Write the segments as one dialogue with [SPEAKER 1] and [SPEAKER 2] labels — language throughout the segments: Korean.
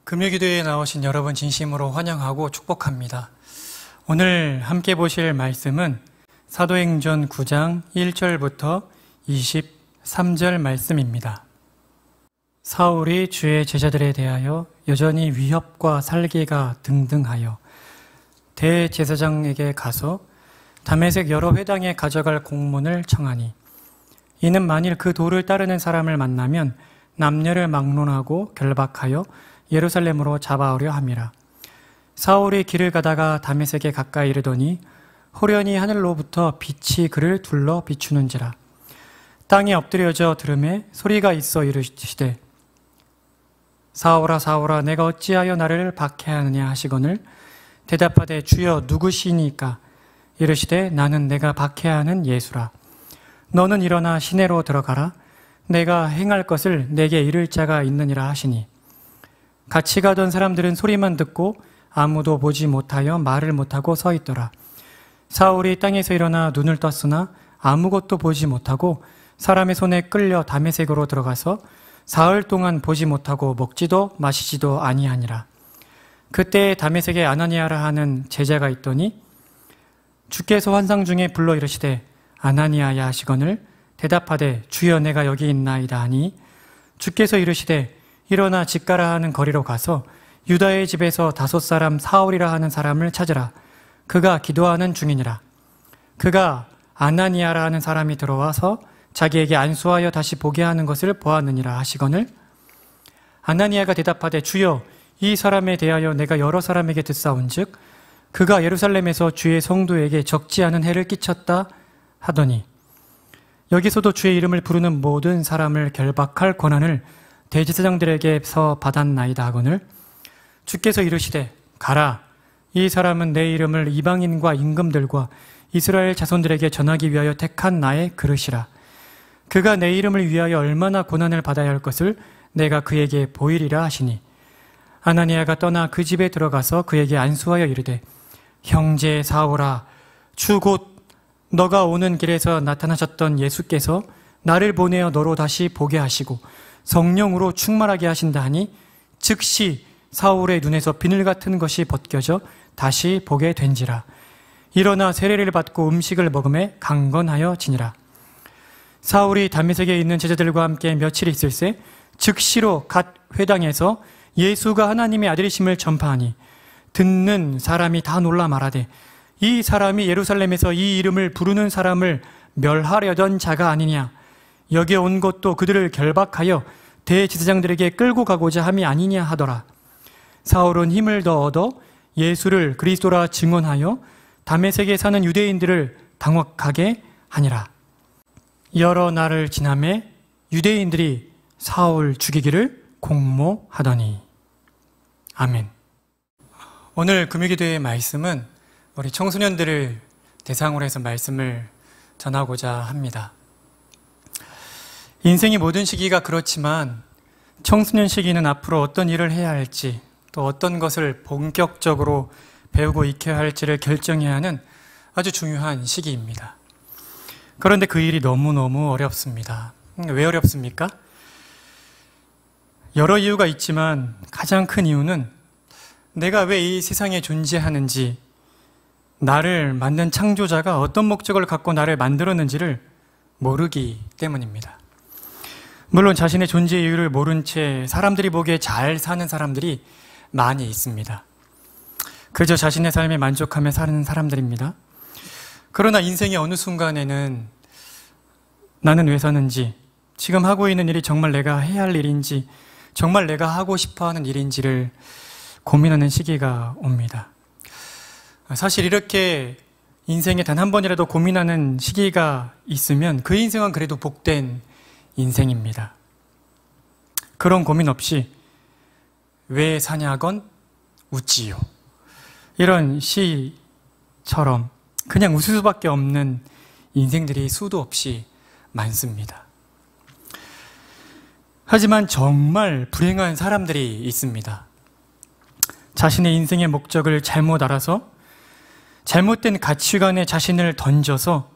[SPEAKER 1] 금요기도에 나오신 여러분 진심으로 환영하고 축복합니다. 오늘 함께 보실 말씀은 사도행전 9장 1절부터 23절 말씀입니다. 사울이 주의 제자들에 대하여 여전히 위협과 살기가 등등하여 대제사장에게 가서 다메섹 여러 회당에 가져갈 공문을 청하니, 이는 만일 그 도를 따르는 사람을 만나면 남녀를 막론하고 결박하여 예루살렘으로 잡아오려 함이라. 사울이 길을 가다가 다메섹에 가까이 이르더니 호련히 하늘로부터 빛이 그를 둘러 비추는지라. 땅에 엎드려져 들음에 소리가 있어 이르시되, 사울아 사울아 내가 어찌하여 나를 박해하느냐 하시거늘, 대답하되 주여 누구시니까? 이르시되 나는 내가 박해하는 예수라. 너는 일어나 시내로 들어가라. 내가 행할 것을 내게 이를 자가 있느니라 하시니, 같이 가던 사람들은 소리만 듣고 아무도 보지 못하여 말을 못하고 서 있더라. 사울이 땅에서 일어나 눈을 떴으나 아무것도 보지 못하고 사람의 손에 끌려 다메섹으로 들어가서 사흘 동안 보지 못하고 먹지도 마시지도 아니하니라. 그때 다메섹에 아나니아라 하는 제자가 있더니 주께서 환상 중에 불러 이르시되 아나니아야 하시거늘, 대답하되 주여 내가 여기 있나이다 하니, 주께서 이르시되 일어나 집 가라 하는 거리로 가서 유다의 집에서 5사람 사울이라 하는 사람을 찾으라. 그가 기도하는 중이니라. 그가 아나니아라 하는 사람이 들어와서 자기에게 안수하여 다시 보게 하는 것을 보았느니라 하시거늘, 아나니아가 대답하되 주여 이 사람에 대하여 내가 여러 사람에게 듣사온즉 그가 예루살렘에서 주의 성도에게 적지 않은 해를 끼쳤다 하더니, 여기서도 주의 이름을 부르는 모든 사람을 결박할 권한을 대제사장들에게서 받았나이다 하거늘, 주께서 이르시되 가라. 이 사람은 내 이름을 이방인과 임금들과 이스라엘 자손들에게 전하기 위하여 택한 나의 그릇이라. 그가 내 이름을 위하여 얼마나 고난을 받아야 할 것을 내가 그에게 보이리라 하시니, 아나니아가 떠나 그 집에 들어가서 그에게 안수하여 이르되, 형제 사울아, 주 곧 너가 오는 길에서 나타나셨던 예수께서 나를 보내어 너로 다시 보게 하시고 성령으로 충만하게 하신다 하니, 즉시 사울의 눈에서 비늘 같은 것이 벗겨져 다시 보게 된지라. 일어나 세례를 받고 음식을 먹음에 강건하여 지니라. 사울이 다메섹에 있는 제자들과 함께 며칠 있을새 즉시로 갓 회당에서 예수가 하나님의 아들이심을 전파하니, 듣는 사람이 다 놀라 말하되 이 사람이 예루살렘에서 이 이름을 부르는 사람을 멸하려던 자가 아니냐. 여기에 온 것도 그들을 결박하여 대제사장들에게 끌고 가고자 함이 아니냐 하더라. 사울은 힘을 더 얻어 예수를 그리스도라 증언하여 다메섹에 사는 유대인들을 당혹하게 하니라. 여러 날을 지나매 유대인들이 사울 죽이기를 공모하더니. 아멘. 오늘 금요기도의 말씀은 우리 청소년들을 대상으로 해서 말씀을 전하고자 합니다. 인생의 모든 시기가 그렇지만 청소년 시기는 앞으로 어떤 일을 해야 할지, 또 어떤 것을 본격적으로 배우고 익혀야 할지를 결정해야 하는 아주 중요한 시기입니다. 그런데 그 일이 너무너무 어렵습니다. 왜 어렵습니까? 여러 이유가 있지만 가장 큰 이유는 내가 왜 이 세상에 존재하는지, 나를 만든 창조자가 어떤 목적을 갖고 나를 만들었는지를 모르기 때문입니다. 물론 자신의 존재 이유를 모른 채 사람들이 보기에 잘 사는 사람들이 많이 있습니다. 그저 자신의 삶에 만족하며 사는 사람들입니다. 그러나 인생의 어느 순간에는 나는 왜 사는지, 지금 하고 있는 일이 정말 내가 해야 할 일인지, 정말 내가 하고 싶어하는 일인지를 고민하는 시기가 옵니다. 사실 이렇게 인생에 단 한 번이라도 고민하는 시기가 있으면 그 인생은 그래도 복된 인생입니다. 그런 고민 없이 왜 사냐건 웃지요, 이런 시처럼 그냥 웃을 수밖에 없는 인생들이 수도 없이 많습니다. 하지만 정말 불행한 사람들이 있습니다. 자신의 인생의 목적을 잘못 알아서 잘못된 가치관에 자신을 던져서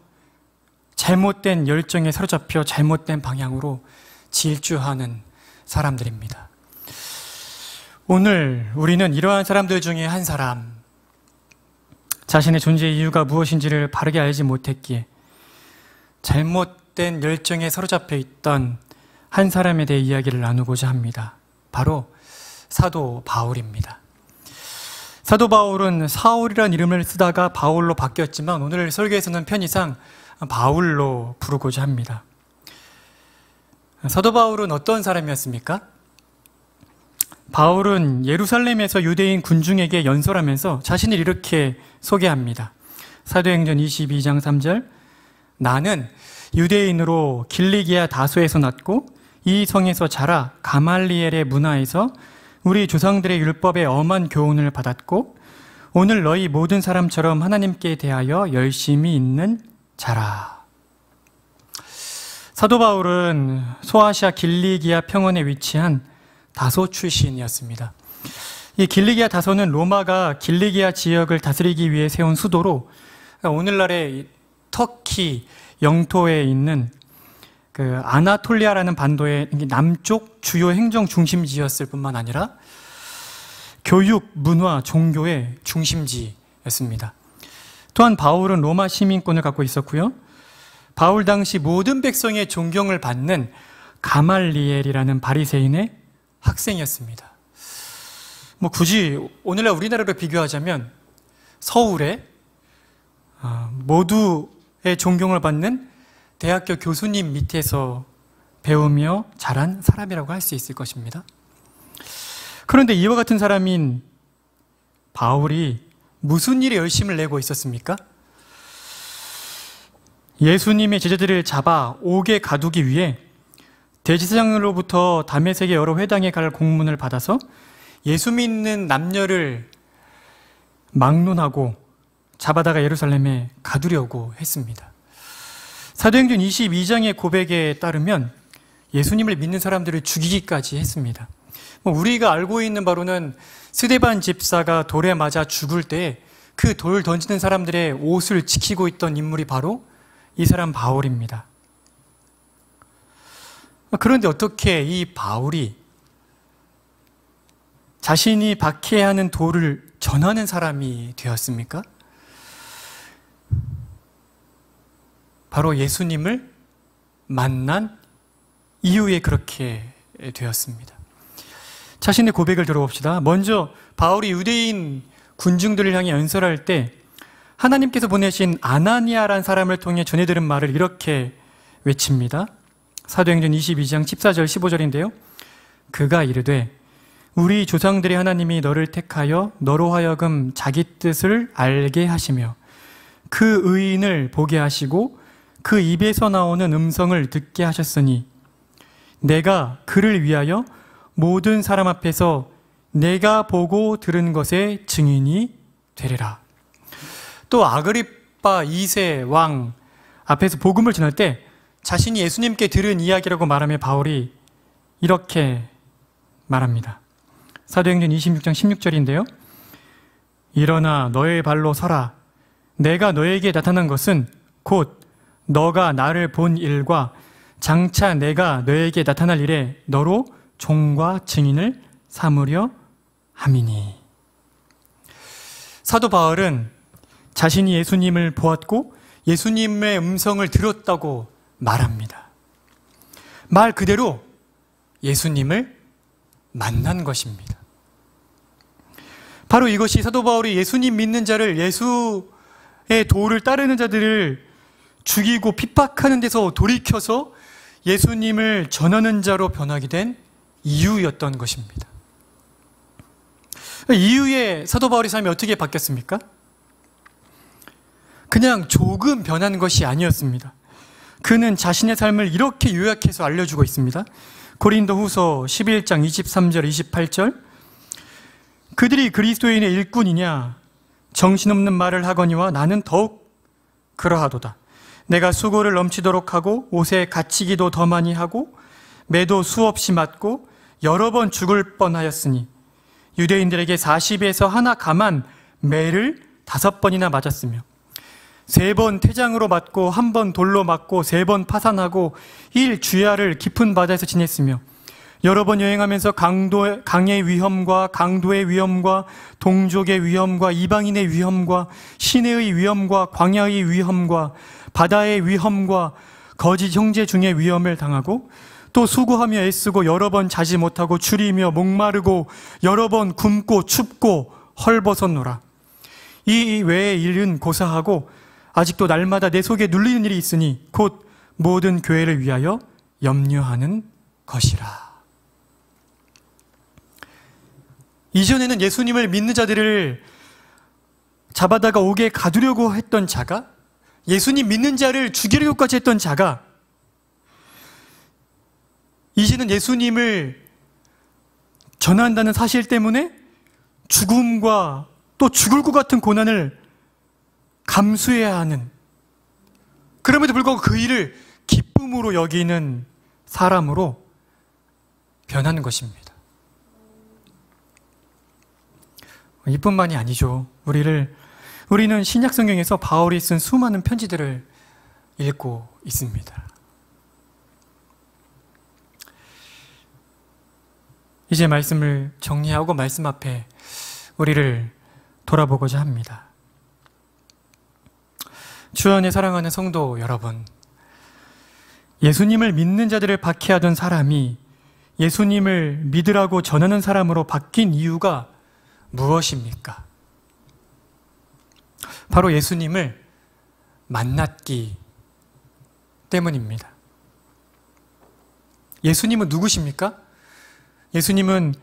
[SPEAKER 1] 잘못된 열정에 사로잡혀 잘못된 방향으로 질주하는 사람들입니다. 오늘 우리는 이러한 사람들 중에 한 사람, 자신의 존재 이유가 무엇인지를 바르게 알지 못했기에 잘못된 열정에 사로잡혀 있던 한 사람에 대해 이야기를 나누고자 합니다. 바로 사도 바울입니다. 사도 바울은 사울이라는 이름을 쓰다가 바울로 바뀌었지만 오늘 설교에서는 편의상 바울로 부르고자 합니다. 사도 바울은 어떤 사람이었습니까? 바울은 예루살렘에서 유대인 군중에게 연설하면서 자신을 이렇게 소개합니다. 사도행전 22장 3절, 나는 유대인으로 길리기아 다소에서 났고 이 성에서 자라 가말리엘의 문화에서 우리 조상들의 율법에 엄한 교훈을 받았고 오늘 너희 모든 사람처럼 하나님께 대하여 열심히 있는 자라. 사도 바울은 소아시아 길리기아 평원에 위치한 다소 출신이었습니다. 이 길리기아 다소는 로마가 길리기아 지역을 다스리기 위해 세운 수도로 오늘날의 터키 영토에 있는 그 아나톨리아라는 반도의 남쪽 주요 행정 중심지였을 뿐만 아니라 교육, 문화, 종교의 중심지였습니다. 또한 바울은 로마 시민권을 갖고 있었고요. 바울 당시 모든 백성의 존경을 받는 가말리엘이라는 바리새인의 학생이었습니다. 굳이 오늘날 우리나라로 비교하자면 서울에 모두의 존경을 받는 대학교 교수님 밑에서 배우며 자란 사람이라고 할 수 있을 것입니다. 그런데 이와 같은 사람인 바울이 무슨 일에 열심을 내고 있었습니까? 예수님의 제자들을 잡아 옥에 가두기 위해 대제사장으로부터 다메섹의 여러 회당에 갈 공문을 받아서 예수 믿는 남녀를 막론하고 잡아다가 예루살렘에 가두려고 했습니다. 사도행전 22장의 고백에 따르면 예수님을 믿는 사람들을 죽이기까지 했습니다. 우리가 알고 있는 바로는 스데반 집사가 돌에 맞아 죽을 때 그 돌 던지는 사람들의 옷을 지키고 있던 인물이 바로 이 사람 바울입니다. 그런데 어떻게 이 바울이 자신이 박해야 하는 돌을 전하는 사람이 되었습니까? 바로 예수님을 만난 이후에 그렇게 되었습니다. 자신의 고백을 들어봅시다. 먼저 바울이 유대인 군중들을 향해 연설할 때 하나님께서 보내신 아나니아라는 사람을 통해 전해 들은 말을 이렇게 외칩니다. 사도행전 22장 14절 15절인데요. 그가 이르되 우리 조상들의 하나님이 너를 택하여 너로 하여금 자기 뜻을 알게 하시며 그 의인을 보게 하시고 그 입에서 나오는 음성을 듣게 하셨으니 내가 그를 위하여 모든 사람 앞에서 내가 보고 들은 것의 증인이 되리라. 또 아그리빠 2세 왕 앞에서 복음을 전할 때 자신이 예수님께 들은 이야기라고 말하며 바울이 이렇게 말합니다. 사도행전 26장 16절인데요. 일어나 너의 발로 서라. 내가 너에게 나타난 것은 곧 너가 나를 본 일과 장차 내가 너에게 나타날 일에 너로 종과 증인을 삼으려 함이니. 사도 바울은 자신이 예수님을 보았고 예수님의 음성을 들었다고 말합니다. 말 그대로 예수님을 만난 것입니다. 바로 이것이 사도 바울이 예수님 믿는 자를, 예수의 도를 따르는 자들을 죽이고 핍박하는 데서 돌이켜서 예수님을 전하는 자로 변하게 된 이유였던 것입니다. 이후에 사도 바울의 삶이 어떻게 바뀌었습니까? 그냥 조금 변한 것이 아니었습니다. 그는 자신의 삶을 이렇게 요약해서 알려주고 있습니다. 고린도후서 11장 23절 28절, 그들이 그리스도인의 일꾼이냐 정신없는 말을 하거니와 나는 더욱 그러하도다. 내가 수고를 넘치도록 하고 옷에 갇히기도 더 많이 하고 매도 수없이 맞고 여러 번 죽을 뻔하였으니 유대인들에게 40에서 하나 감한 매를 5번이나 맞았으며 3번 태장으로 맞고 1번 돌로 맞고 3번 파산하고 1 주야를 깊은 바다에서 지냈으며 여러 번 여행하면서 강의 위험과 강도의 위험과 동족의 위험과 이방인의 위험과 시내의 위험과 광야의 위험과 바다의 위험과 거짓 형제 중의 위험을 당하고 또 수고하며 애쓰고 여러 번 자지 못하고 줄이며 목마르고 여러 번 굶고 춥고 헐벗었노라. 이 외의 일은 고사하고 아직도 날마다 내 속에 눌리는 일이 있으니 곧 모든 교회를 위하여 염려하는 것이라. 이전에는 예수님을 믿는 자들을 잡아다가 옥에 가두려고 했던 자가, 예수님 믿는 자를 죽이려고까지 했던 자가, 이제는 예수님을 전한다는 사실 때문에 죽음과 또 죽을 것 같은 고난을 감수해야 하는, 그럼에도 불구하고 그 일을 기쁨으로 여기는 사람으로 변하는 것입니다. 이뿐만이 아니죠. 우리는 신약 성경에서 바울이 쓴 수많은 편지들을 읽고 있습니다. 이제 말씀을 정리하고 말씀 앞에 우리를 돌아보고자 합니다. 주 안에 사랑하는 성도 여러분, 예수님을 믿는 자들을 박해하던 사람이 예수님을 믿으라고 전하는 사람으로 바뀐 이유가 무엇입니까? 바로 예수님을 만났기 때문입니다. 예수님은 누구십니까? 예수님은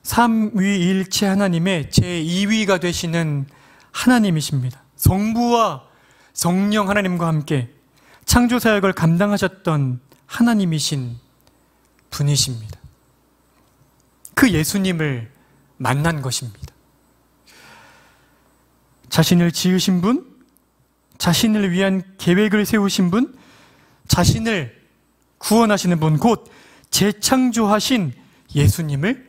[SPEAKER 1] 삼위일체 하나님의 제2위가 되시는 하나님이십니다. 성부와 성령 하나님과 함께 창조사역을 감당하셨던 하나님이신 분이십니다. 그 예수님을 만난 것입니다. 자신을 지으신 분, 자신을 위한 계획을 세우신 분, 자신을 구원하시는 분, 곧 재창조하신 예수님을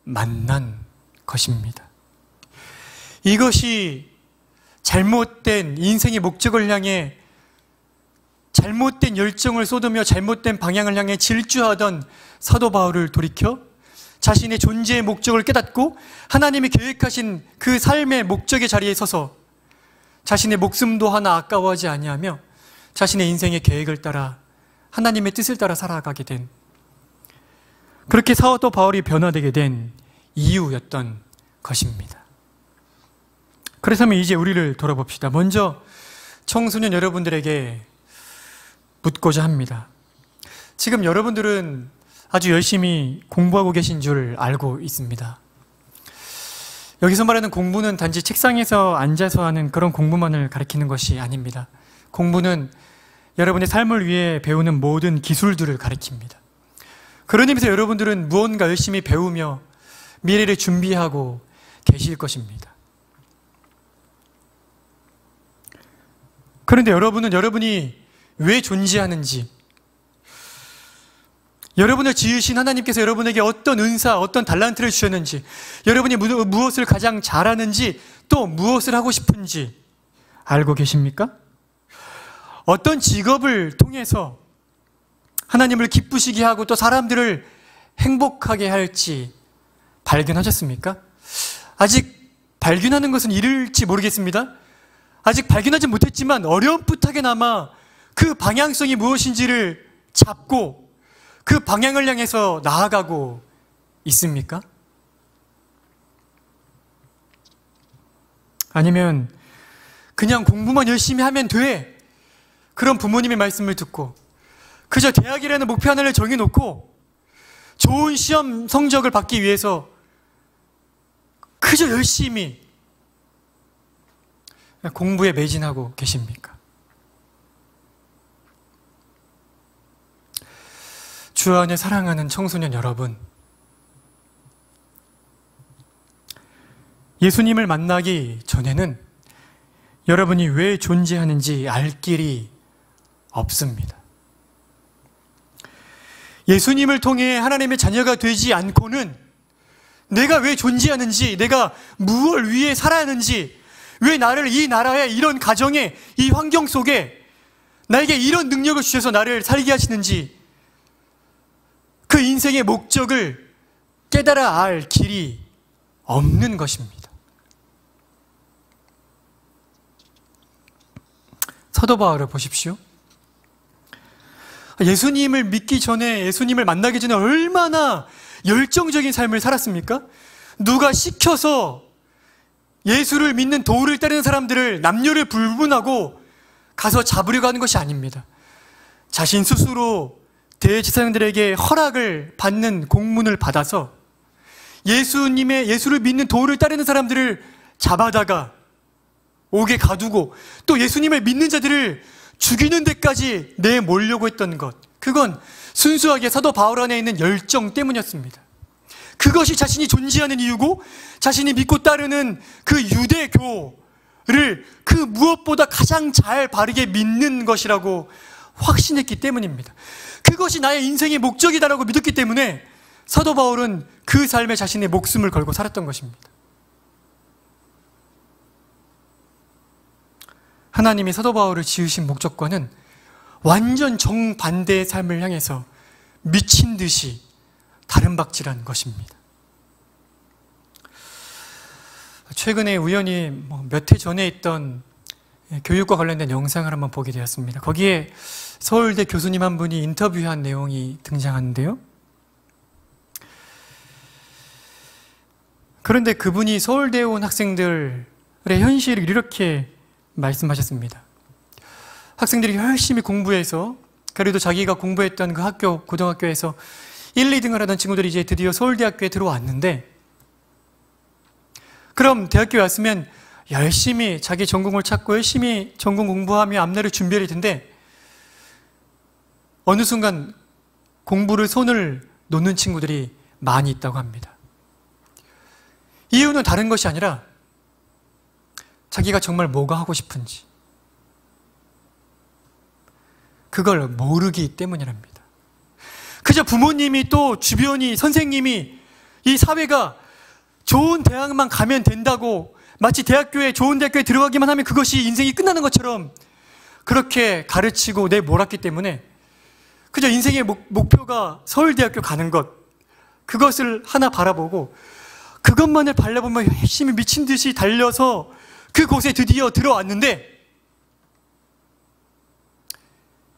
[SPEAKER 1] 만난 것입니다. 이것이 잘못된 인생의 목적을 향해 잘못된 열정을 쏟으며 잘못된 방향을 향해 질주하던 사도 바울을 돌이켜 자신의 존재의 목적을 깨닫고 하나님이 계획하신 그 삶의 목적의 자리에 서서 자신의 목숨도 하나 아까워하지 아니하며 자신의 인생의 계획을 따라 하나님의 뜻을 따라 살아가게 된, 그렇게 사도 바울이 변화되게 된 이유였던 것입니다. 그렇다면 이제 우리를 돌아봅시다. 먼저 청소년 여러분들에게 묻고자 합니다. 지금 여러분들은 아주 열심히 공부하고 계신 줄 알고 있습니다. 여기서 말하는 공부는 단지 책상에서 앉아서 하는 그런 공부만을 가리키는 것이 아닙니다. 공부는 여러분의 삶을 위해 배우는 모든 기술들을 가리킵니다. 그런 의미에서 여러분들은 무언가 열심히 배우며 미래를 준비하고 계실 것입니다. 그런데 여러분은 여러분이 왜 존재하는지, 여러분을 지으신 하나님께서 여러분에게 어떤 은사, 어떤 달란트를 주셨는지, 여러분이 무엇을 가장 잘하는지, 또 무엇을 하고 싶은지 알고 계십니까? 어떤 직업을 통해서 하나님을 기쁘시게 하고 또 사람들을 행복하게 할지 발견하셨습니까? 아직 발견하는 것은 이를지 모르겠습니다. 아직 발견하지 못했지만 어렴풋하게나마 그 방향성이 무엇인지를 잡고 그 방향을 향해서 나아가고 있습니까? 아니면 그냥 공부만 열심히 하면 돼, 그런 부모님의 말씀을 듣고 그저 대학이라는 목표 하나를 정해놓고 좋은 시험 성적을 받기 위해서 그저 열심히 공부에 매진하고 계십니까? 주 안에 사랑하는 청소년 여러분, 예수님을 만나기 전에는 여러분이 왜 존재하는지 알 길이 없습니다. 예수님을 통해 하나님의 자녀가 되지 않고는 내가 왜 존재하는지, 내가 무엇을 위해 살아야 하는지, 왜 나를 이 나라에, 이런 가정에, 이 환경 속에 나에게 이런 능력을 주셔서 나를 살게 하시는지, 그 인생의 목적을 깨달아 알 길이 없는 것입니다. 사도 바울을 보십시오. 예수님을 믿기 전에, 예수님을 만나기 전에 얼마나 열정적인 삶을 살았습니까? 누가 시켜서 예수를 믿는 도를 따르는 사람들을 남녀를 불문하고 가서 잡으려고 하는 것이 아닙니다. 자신 스스로 대제사장들에게 허락을 받는 공문을 받아서 예수를 믿는 도를 따르는 사람들을 잡아다가 옥에 가두고 또 예수님을 믿는 자들을 죽이는 데까지 내몰려고 했던 것, 그건 순수하게 사도 바울 안에 있는 열정 때문이었습니다. 그것이 자신이 존재하는 이유고 자신이 믿고 따르는 그 유대교를 그 무엇보다 가장 잘 바르게 믿는 것이라고 확신했기 때문입니다. 그것이 나의 인생의 목적이다라고 믿었기 때문에 사도 바울은 그 삶에 자신의 목숨을 걸고 살았던 것입니다. 하나님이 사도 바울을 지으신 목적과는 완전 정반대의 삶을 향해서 미친 듯이 다름박질한 것입니다. 최근에 우연히 몇 해 전에 있던 교육과 관련된 영상을 한번 보게 되었습니다. 거기에 서울대 교수님 한 분이 인터뷰한 내용이 등장하는데요. 그런데 그분이 서울대에 온 학생들의 현실을 이렇게 말씀하셨습니다. 학생들이 열심히 공부해서, 그래도 자기가 공부했던 그 학교, 고등학교에서 1, 2등을 하던 친구들이 이제 드디어 서울대학교에 들어왔는데, 그럼 대학교에 왔으면 열심히 자기 전공을 찾고 열심히 전공 공부하며 앞날을 준비할 텐데 어느 순간 공부를 손을 놓는 친구들이 많이 있다고 합니다. 이유는 다른 것이 아니라 자기가 정말 뭐가 하고 싶은지 그걸 모르기 때문이랍니다. 그저 부모님이 또 주변이, 선생님이, 이 사회가 좋은 대학만 가면 된다고, 마치 대학교에, 좋은 대학교에 들어가기만 하면 그것이 인생이 끝나는 것처럼 그렇게 가르치고 내몰았기 때문에 그저 인생의 목표가 서울대학교 가는 것, 그것을 하나 바라보고 그것만을 바라보며 열심히 미친 듯이 달려서 그곳에 드디어 들어왔는데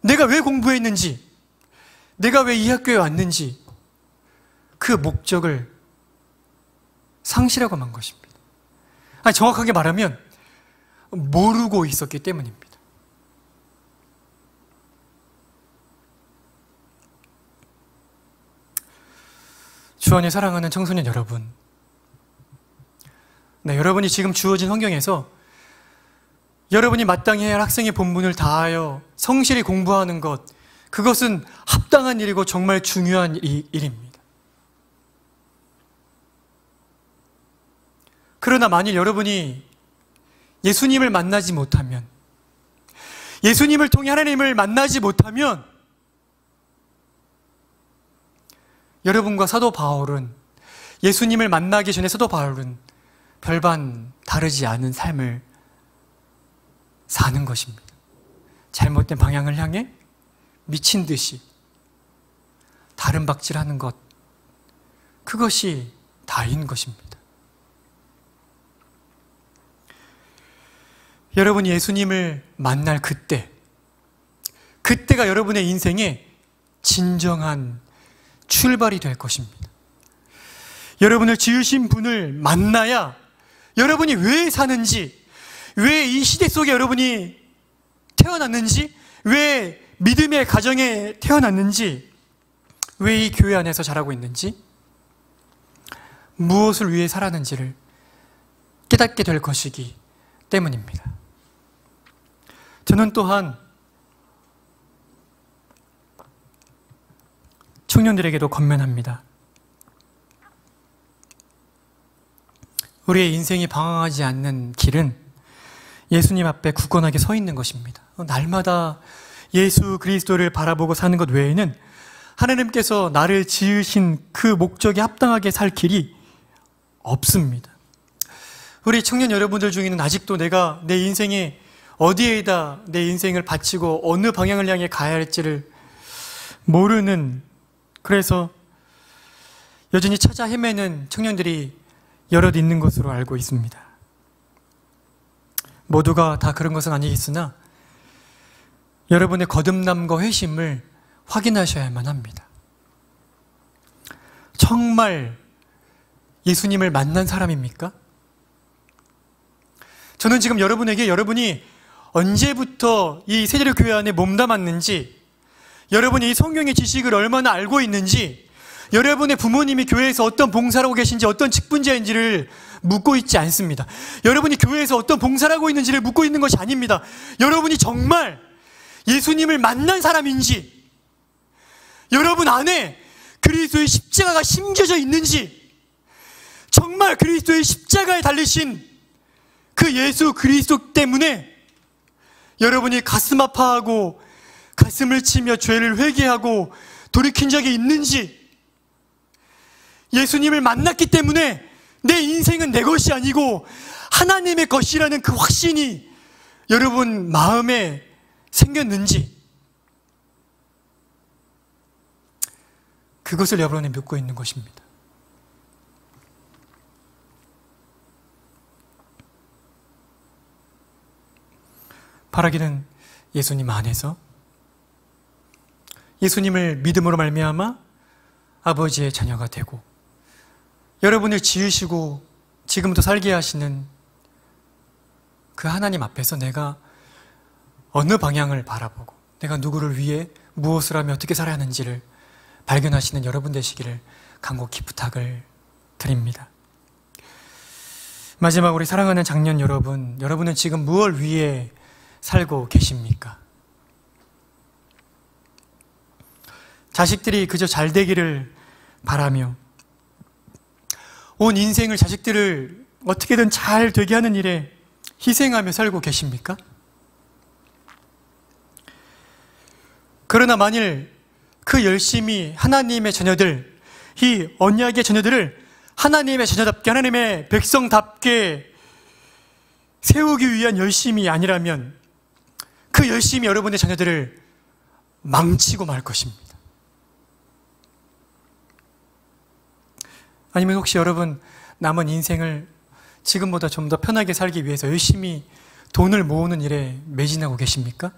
[SPEAKER 1] 내가 왜 공부했는지, 내가 왜 이 학교에 왔는지 그 목적을 상실하고 만 것입니다. 아니, 정확하게 말하면 모르고 있었기 때문입니다. 주 안에 사랑하는 청소년 여러분, 여러분이 지금 주어진 환경에서 여러분이 마땅히 해야 할 학생의 본분을 다하여 성실히 공부하는 것, 그것은 합당한 일이고 정말 중요한 일입니다. 그러나 만일 여러분이 예수님을 만나지 못하면, 예수님을 통해 하나님을 만나지 못하면 여러분과 사도 바울은, 예수님을 만나기 전에 사도 바울은 별반 다르지 않은 삶을 사는 것입니다. 잘못된 방향을 향해 미친 듯이 다른 박질하는 것, 그것이 다인 것입니다. 여러분이 예수님을 만날 그때가 여러분의 인생의 진정한 출발이 될 것입니다. 여러분을 지으신 분을 만나야 여러분이 왜 사는지, 왜 이 시대 속에 여러분이 태어났는지, 왜 믿음의 가정에 태어났는지, 왜 이 교회 안에서 자라고 있는지, 무엇을 위해 살았는지를 깨닫게 될 것이기 때문입니다. 저는 또한 청년들에게도 권면합니다. 우리의 인생이 방황하지 않는 길은 예수님 앞에 굳건하게 서 있는 것입니다. 날마다 예수 그리스도를 바라보고 사는 것 외에는 하나님께서 나를 지으신 그 목적에 합당하게 살 길이 없습니다. 우리 청년 여러분들 중에는 아직도 내가 내 인생에 어디에다 내 인생을 바치고 어느 방향을 향해 가야 할지를 모르는, 그래서 여전히 찾아 헤매는 청년들이 여럿 있는 것으로 알고 있습니다. 모두가 다 그런 것은 아니겠으나 여러분의 거듭남과 회심을 확인하셔야만 합니다. 정말 예수님을 만난 사람입니까? 저는 지금 여러분에게 여러분이 언제부터 이 세대로 교회 안에 몸담았는지, 여러분이 이 성경의 지식을 얼마나 알고 있는지, 여러분의 부모님이 교회에서 어떤 봉사를 하고 계신지, 어떤 직분자인지를 묻고 있지 않습니다. 여러분이 교회에서 어떤 봉사를 하고 있는지를 묻고 있는 것이 아닙니다. 여러분이 정말 예수님을 만난 사람인지, 여러분 안에 그리스도의 십자가가 심겨져 있는지, 정말 그리스도의 십자가에 달리신 그 예수 그리스도 때문에 여러분이 가슴 아파하고 가슴을 치며 죄를 회개하고 돌이킨 적이 있는지, 예수님을 만났기 때문에 내 인생은 내 것이 아니고 하나님의 것이라는 그 확신이 여러분 마음에 생겼는지, 그것을 여러분이 묻고 있는 것입니다. 바라기는 예수님 안에서 예수님을 믿음으로 말미암아 아버지의 자녀가 되고, 여러분을 지으시고 지금부터 살게 하시는 그 하나님 앞에서 내가 어느 방향을 바라보고 내가 누구를 위해 무엇을 하며 어떻게 살아야 하는지를 발견하시는 여러분 되시기를 간곡히 부탁을 드립니다. 마지막 우리 사랑하는 장년 여러분, 여러분은 지금 무엇을 위해 살고 계십니까? 자식들이 그저 잘 되기를 바라며 온 인생을 자식들을 어떻게든 잘 되게 하는 일에 희생하며 살고 계십니까? 그러나 만일 그 열심히 하나님의 자녀들, 이 언약의 자녀들을 하나님의 자녀답게, 하나님의 백성답게 세우기 위한 열심이 아니라면 그 열심이 여러분의 자녀들을 망치고 말 것입니다. 아니면 혹시 여러분 남은 인생을 지금보다 좀 더 편하게 살기 위해서 열심히 돈을 모으는 일에 매진하고 계십니까?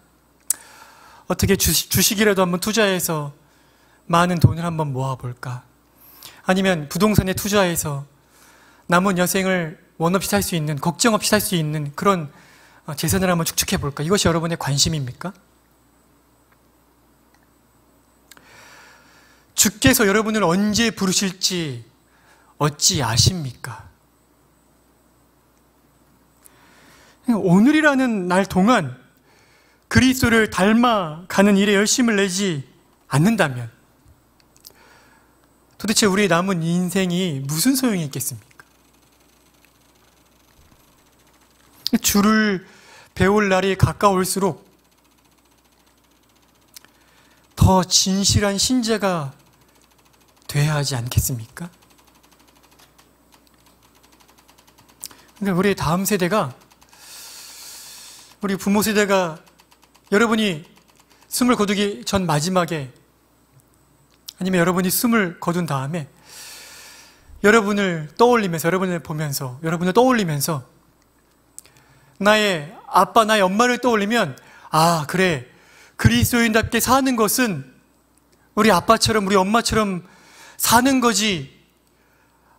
[SPEAKER 1] 어떻게 주식이라도 한번 투자해서 많은 돈을 한번 모아볼까? 아니면 부동산에 투자해서 남은 여생을 원 없이 살 수 있는, 걱정 없이 살 수 있는 그런 재산을 한번 축적해볼까? 이것이 여러분의 관심입니까? 주께서 여러분을 언제 부르실지 어찌 아십니까? 오늘이라는 날 동안 그리스도를 닮아가는 일에 열심을 내지 않는다면 도대체 우리의 남은 인생이 무슨 소용이 있겠습니까? 주를 배울 날이 가까울수록 더 진실한 신자가 돼야 하지 않겠습니까? 근데 우리 다음 세대가, 우리 부모 세대가 여러분이 숨을 거두기 전 마지막에, 아니면 여러분이 숨을 거둔 다음에 여러분을 떠올리면서, 여러분을 보면서, 여러분을 떠올리면서 나의 아빠, 나의 엄마를 떠올리면, 아, 그래, 그리스도인답게 사는 것은 우리 아빠처럼, 우리 엄마처럼 사는 거지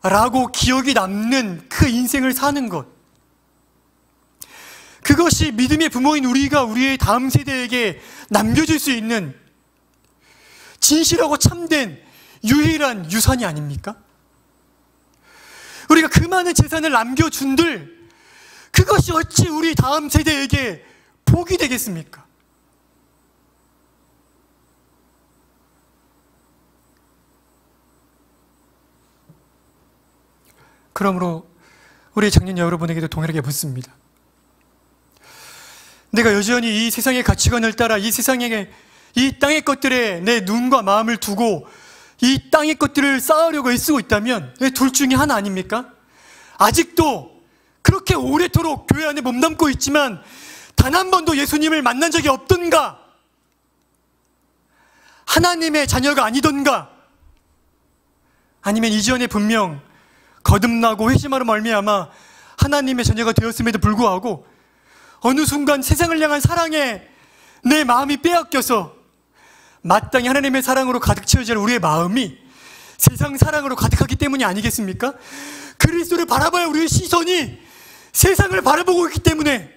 [SPEAKER 1] 라고 기억이 남는 그 인생을 사는 것, 그것이 믿음의 부모인 우리가 우리의 다음 세대에게 남겨줄 수 있는 진실하고 참된 유일한 유산이 아닙니까? 우리가 그 많은 재산을 남겨준들, 그것이 어찌 우리 다음 세대에게 복이 되겠습니까? 그러므로 우리 청년 여러분에게도 동일하게 묻습니다. 내가 여전히 이 세상의 가치관을 따라 이 땅의 것들에 내 눈과 마음을 두고 이 땅의 것들을 쌓으려고 애쓰고 있다면 둘 중에 하나 아닙니까? 아직도 그렇게 오래도록 교회 안에 몸담고 있지만 단 한 번도 예수님을 만난 적이 없던가? 하나님의 자녀가 아니던가? 아니면 이전에 분명 거듭나고 회심하로 말미암아 하나님의 자녀가 되었음에도 불구하고 어느 순간 세상을 향한 사랑에 내 마음이 빼앗겨서 마땅히 하나님의 사랑으로 가득 채워질 우리의 마음이 세상 사랑으로 가득하기 때문이 아니겠습니까? 그리스도를 바라봐야 우리의 시선이 세상을 바라보고 있기 때문에.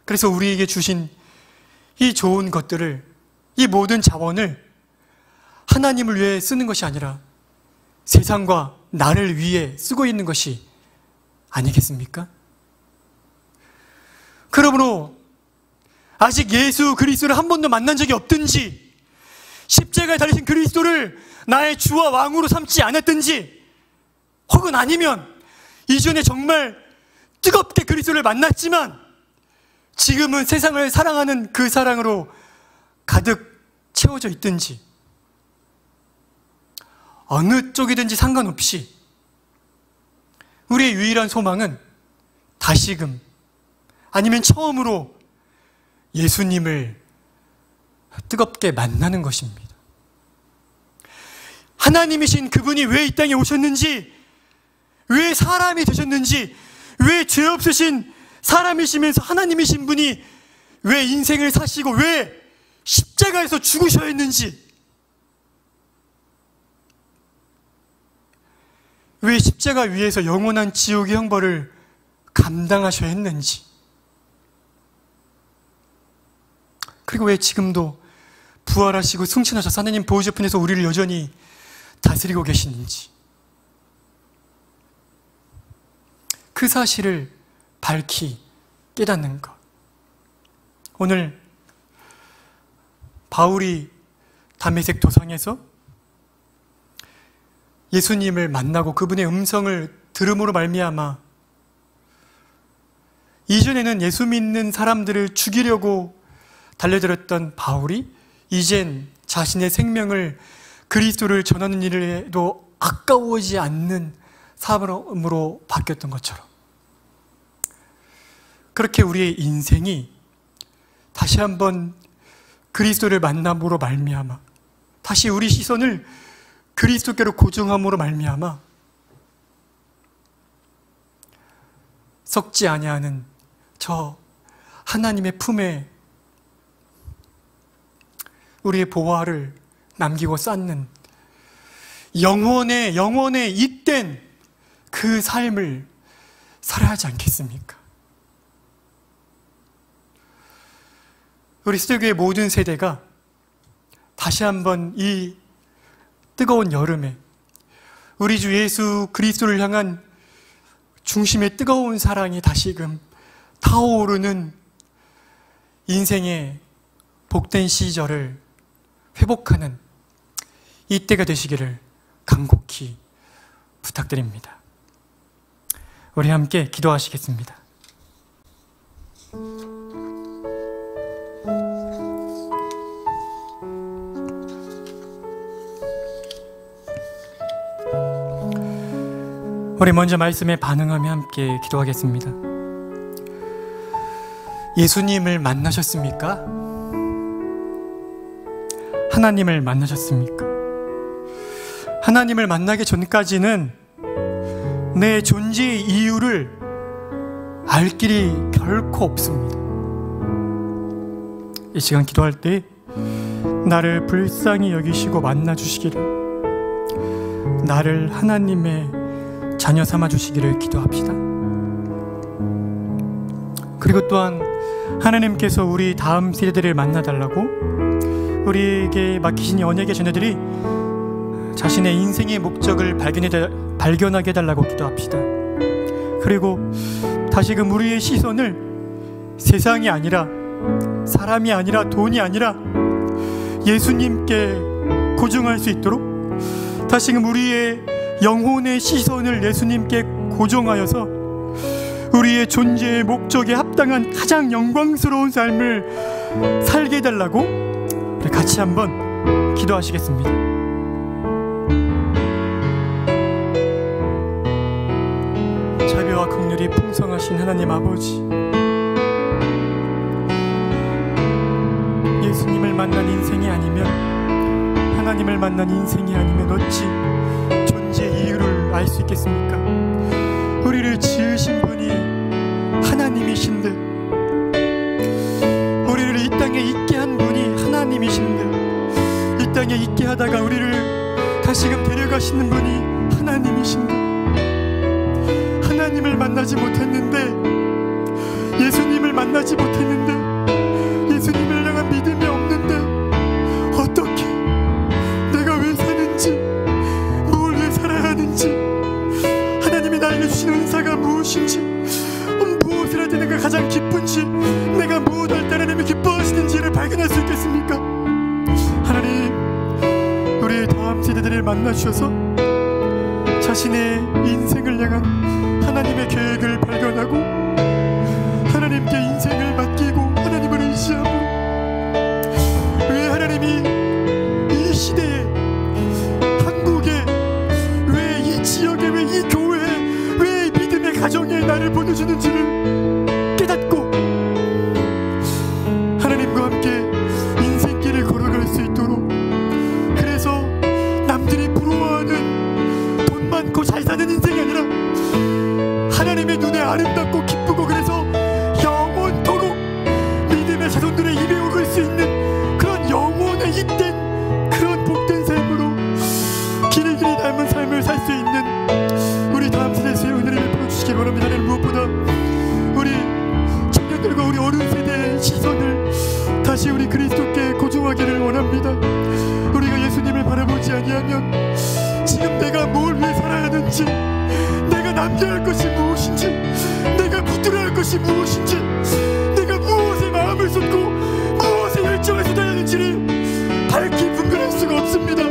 [SPEAKER 1] 그래서 우리에게 주신 이 좋은 것들을, 이 모든 자원을 하나님을 위해 쓰는 것이 아니라 세상과 나를 위해 쓰고 있는 것이 아니겠습니까? 그러므로 아직 예수 그리스도를 한 번도 만난 적이 없든지, 십자가에 달리신 그리스도를 나의 주와 왕으로 삼지 않았든지, 혹은 아니면 이전에 정말 뜨겁게 그리스도를 만났지만 지금은 세상을 사랑하는 그 사랑으로 가득 채워져 있든지, 어느 쪽이든지 상관없이 우리의 유일한 소망은 다시금 아니면 처음으로 예수님을 뜨겁게 만나는 것입니다. 하나님이신 그분이 왜 이 땅에 오셨는지, 왜 사람이 되셨는지, 왜 죄 없으신 사람이시면서 하나님이신 분이 왜 인생을 사시고 왜 십자가에서 죽으셔야 했는지, 왜 십자가 위에서 영원한 지옥의 형벌을 감당하셔야 했는지, 그리고 왜 지금도 부활하시고 승천하셔서 하나님 보좌편에서 우리를 여전히 다스리고 계시는지, 그 사실을 밝히 깨닫는 것. 오늘 바울이 다메섹 도상에서 예수님을 만나고 그분의 음성을 들음으로 말미암아 이전에는 예수 믿는 사람들을 죽이려고 달려들었던 바울이 이젠 자신의 생명을 그리스도를 전하는 일에도 아까워지지 않는 사람으로 바뀌었던 것처럼, 그렇게 우리의 인생이 다시 한번 그리스도를 만남으로 말미암아 다시 우리 시선을 그리스도께로 고정함으로 말미암아 썩지 아니하는 저 하나님의 품에 우리의 보화를 남기고 쌓는 영원에 잇된 그 삶을 살아야 하지 않겠습니까? 우리 수도교의 모든 세대가 다시 한번 이 뜨거운 여름에 우리 주 예수 그리스도를 향한 중심의 뜨거운 사랑이 다시금 타오르는 인생의 복된 시절을 회복하는 이때가 되시기를 간곡히 부탁드립니다. 우리 함께 기도하시겠습니다. 우리 먼저 말씀에 반응하며 함께 기도하겠습니다. 예수님을 만나셨습니까? 하나님을 만나셨습니까? 하나님을 만나기 전까지는 내 존재의 이유를 알 길이 결코 없습니다. 이 시간 기도할 때 나를 불쌍히 여기시고 만나주시기를, 나를 하나님의 자녀 삼아주시기를 기도합시다. 그리고 또한 하나님께서 우리 다음 세대들을 만나달라고 우리에게 맡기신 이 언약의 자녀들이 자신의 인생의 목적을 발견하게 해달라고 기도합시다. 그리고 다시금 우리의 시선을 세상이 아니라, 사람이 아니라, 돈이 아니라 예수님께 고정할 수 있도록 다시금 우리의 영혼의 시선을 예수님께 고정하여서 우리의 존재의 목적에 합당한 가장 영광스러운 삶을 살게 해달라고 우리 같이 한번 기도하시겠습니다. 자비와 긍휼이 풍성하신 하나님 아버지, 예수님을 만난 인생이 아니면, 하나님을 만난 인생이 아니면 어찌 존재의 이유를 알 수 있겠습니까? 우리를 지으신 분이 하나님이신데, 우리를 이 땅에 있게 한 분이 하나님이신데, 이 땅에 있게 하다가 우리를 다시금 데려가시는 분이 하나님이신데, 하나님을 만나지 못했는데, 예수님을 만나지 못했는데, 예수님을 향한 믿음이 없는데 어떻게 내가 왜 사는지, 뭘 왜 살아야 하는지, 하나님이 나에게 주신 은사가 무엇인지, 무엇을 할 때 내가 가장 기쁜지, 내가 무엇 할 때 하나님이 기뻐하시는지를 발견할 수 있겠습니까? 하나님, 우리의 다음 세대들을 만나주셔서 자신의 인생을 향한 하나님의 계획을 발견하고 하나님께 인생을 맡기고 하나님을 의지하고, 왜 하나님이 이 시대에, 한국에, 왜 이 지역에, 왜 이 교회에, 왜 이 믿음의 가정에 나를 보내주는지를 깨닫고 하나님과 함께 인생길을 걸어갈 수 있도록, 그래서 남들이 부러워하는 돈 많고 잘 사는 인생이 아니라 하나님의 눈에 아름답고 기쁘고, 그래서 영원토록 믿음의 자손들의 입에 오를 수 있는 그런 영혼의 잇된 그런 복된 삶으로 길이길이 닮은 삶을 살 수 있는 우리 다음 세대의 은혜를 베풀어 주시기 원합니다. 무엇보다 우리 청년들과 우리 어른 세대의 시선을 다시 우리 그리스도께 고정하기를 원합니다. 우리가 예수님을 바라보지 아니하면 지금 내가 뭘 왜 살아야 하는지, 내가 남겨야 할 것이 무엇인지, 내가 붙들어야 할 것이 무엇인지, 내가 무엇에 마음을 쏟고 무엇에 열정을 쏟아야 하는지를 밝히 분별할 수가 없습니다.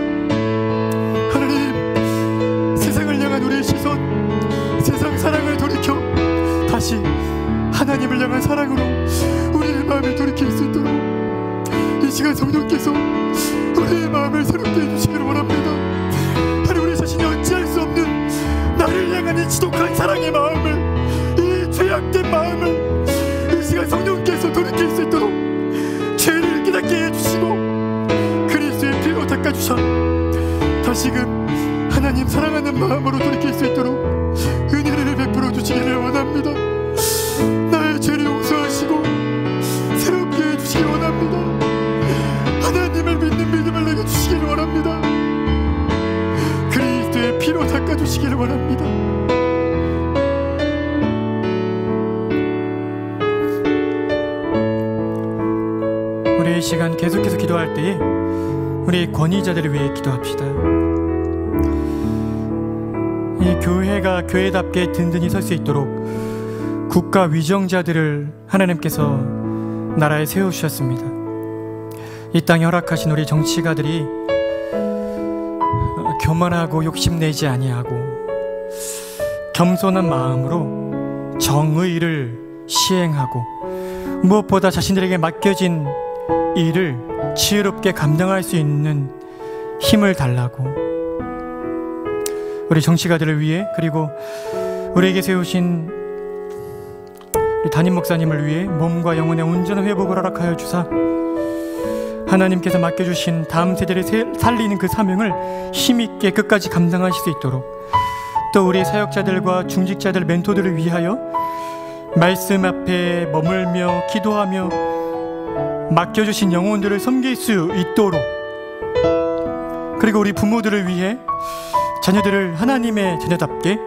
[SPEAKER 1] 하나님, 세상을 향한 우리의 시선, 세상 사랑을 돌이켜 다시 하나님을 향한 사랑으로 우리의 마음을 돌이킬 수 있도록 이 시간 성령께서 우리의 마음을 새롭게 해주시기를 원합니다. 하나님, 우리 자신이 어찌할 수 없는 나를 향한 이 지독한 사랑의 마음을, 이 죄악된 마음을 이 시간 성령께서 돌이킬 수 있도록 죄를 깨닫게 해주시고 그리스도의 피로 닦아주셔 다시금 하나님 사랑하는 마음으로 돌이킬 수 있도록 은혜를 베풀어 주시기를 원합니다. 나의 죄를 용서하시고 새롭게 해주시기 원합니다. 하나님을 믿는 믿음을 내게 주시기를 원합니다. 그리스도의 피로 닦아주시기를 원합니다. 우리 이 시간 계속해서 기도할 때에 우리 권위자들을 위해 기도합시다. 이 교회가 교회답게 든든히 설 수 있도록 국가 위정자들을 하나님께서 나라에 세우셨습니다. 이 땅에 허락하신 우리 정치가들이 교만하고 욕심내지 아니하고 겸손한 마음으로 정의를 시행하고 무엇보다 자신들에게 맡겨진 일을 지혜롭게 감당할 수 있는 힘을 달라고 우리 정치가들을 위해, 그리고 우리에게 세우신 우리 담임 목사님을 위해 몸과 영혼의 온전한 회복을 허락하여 주사 하나님께서 맡겨주신 다음 세대를 살리는 그 사명을 힘있게 끝까지 감당하실 수 있도록, 또 우리 사역자들과 중직자들, 멘토들을 위하여 말씀 앞에 머물며 기도하며 맡겨주신 영혼들을 섬길 수 있도록, 그리고 우리 부모들을 위해 자녀들을 하나님의 자녀답게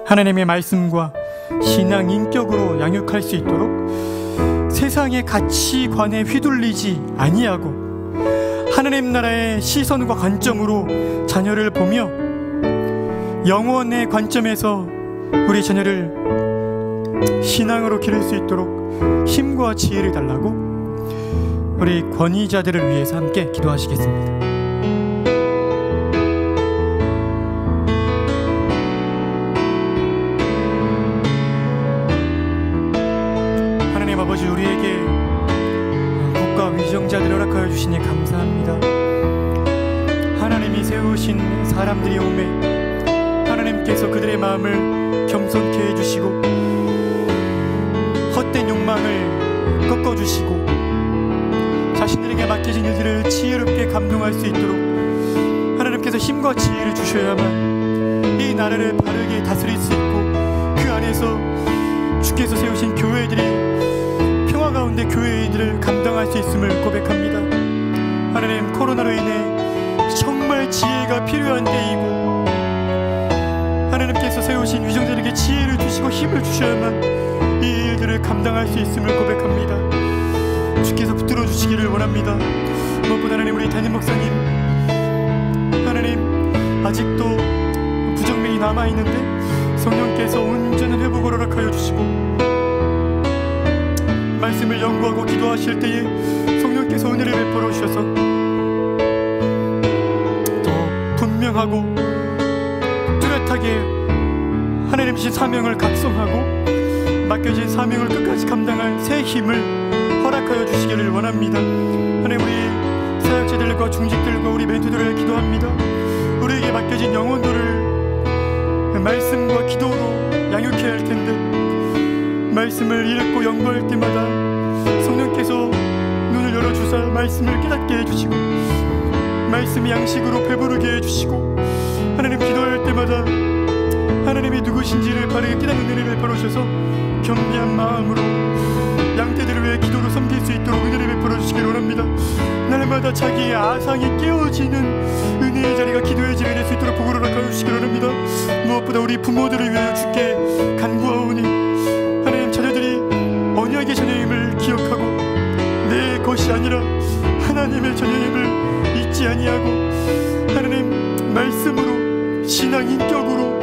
[SPEAKER 1] 하나님의 말씀과 신앙 인격으로 양육할 수 있도록 세상의 가치관에 휘둘리지 아니하고 하나님 나라의 시선과 관점으로 자녀를 보며 영원의 관점에서 우리 자녀를 신앙으로 기를 수 있도록 힘과 지혜를 달라고 우리 권위자들을 위해서 함께 기도하시겠습니다. 하나님 아버지, 우리에게 국가 위정자들을 허락하여 주시니 감사합니다. 하나님이 세우신 사람들이 오매 하나님께서 그들의 마음을 겸손케 해주시고 헛된 욕망을 꺾어주시고 자신들에게 맡겨진 일들을 지혜롭게 감당할 수 있도록 하나님께서 힘과 지혜를 주셔야만 이 나라를 바르게 다스릴 수 있고 그 안에서 주께서 세우신 교회들이 평화 가운데 교회의 일을 감당할 수 있음을 고백합니다. 하나님, 코로나로 인해 정말 지혜가 필요한 때이고 하나님께서 세우신 위정자들에게 지혜를 주시고 힘을 주셔야만 이 일들을 감당할 수 있음을 고백합니다. 주께서 붙들어 주시기를 원합니다. 무엇보다 하나님, 우리 담임 목사님, 하나님 아직도 부정맥이 남아있는데 성령께서 온전한 회복을 허락하여 주시고 말씀을 연구하고 기도하실 때에 성령께서 은혜를 베풀어 주셔서 더 분명하고 뚜렷하게 하나님 주신 사명을 각성하고 맡겨진 사명을 끝까지 감당할 새 힘을 허락하여 주시기를 원합니다. 하나님, 우리 사역자들과 중직들과 우리 멘토들을 기도합니다. 우리에게 맡겨진 영혼들을 말씀과 기도로 양육해야 할 텐데 말씀을 읽고 연구할 때마다 성령께서 눈을 열어주사 말씀을 깨닫게 해주시고 말씀의 양식으로 배부르게 해주시고 하나님, 기도할 때마다 하나님이 누구신지를 바르게 깨닫는 은혜를 베풀어주셔서 겸비한 마음으로 양떼들을 위해 기도로 섬길 수 있도록 은혜를 베풀어 주시길 원합니다. 날마다 자기의 아상이 깨어지는 은혜의 자리가 기도의 자리가 될 수 있도록 복을 허락하여 주시길 원합니다. 무엇보다 우리 부모들을 위하여 주께 간구하오니 하나님, 자녀들이 언약의 자녀임을 기억하고 내 것이 아니라 하나님의 자녀임을 잊지 아니하고 하나님 말씀으로 신앙 인격으로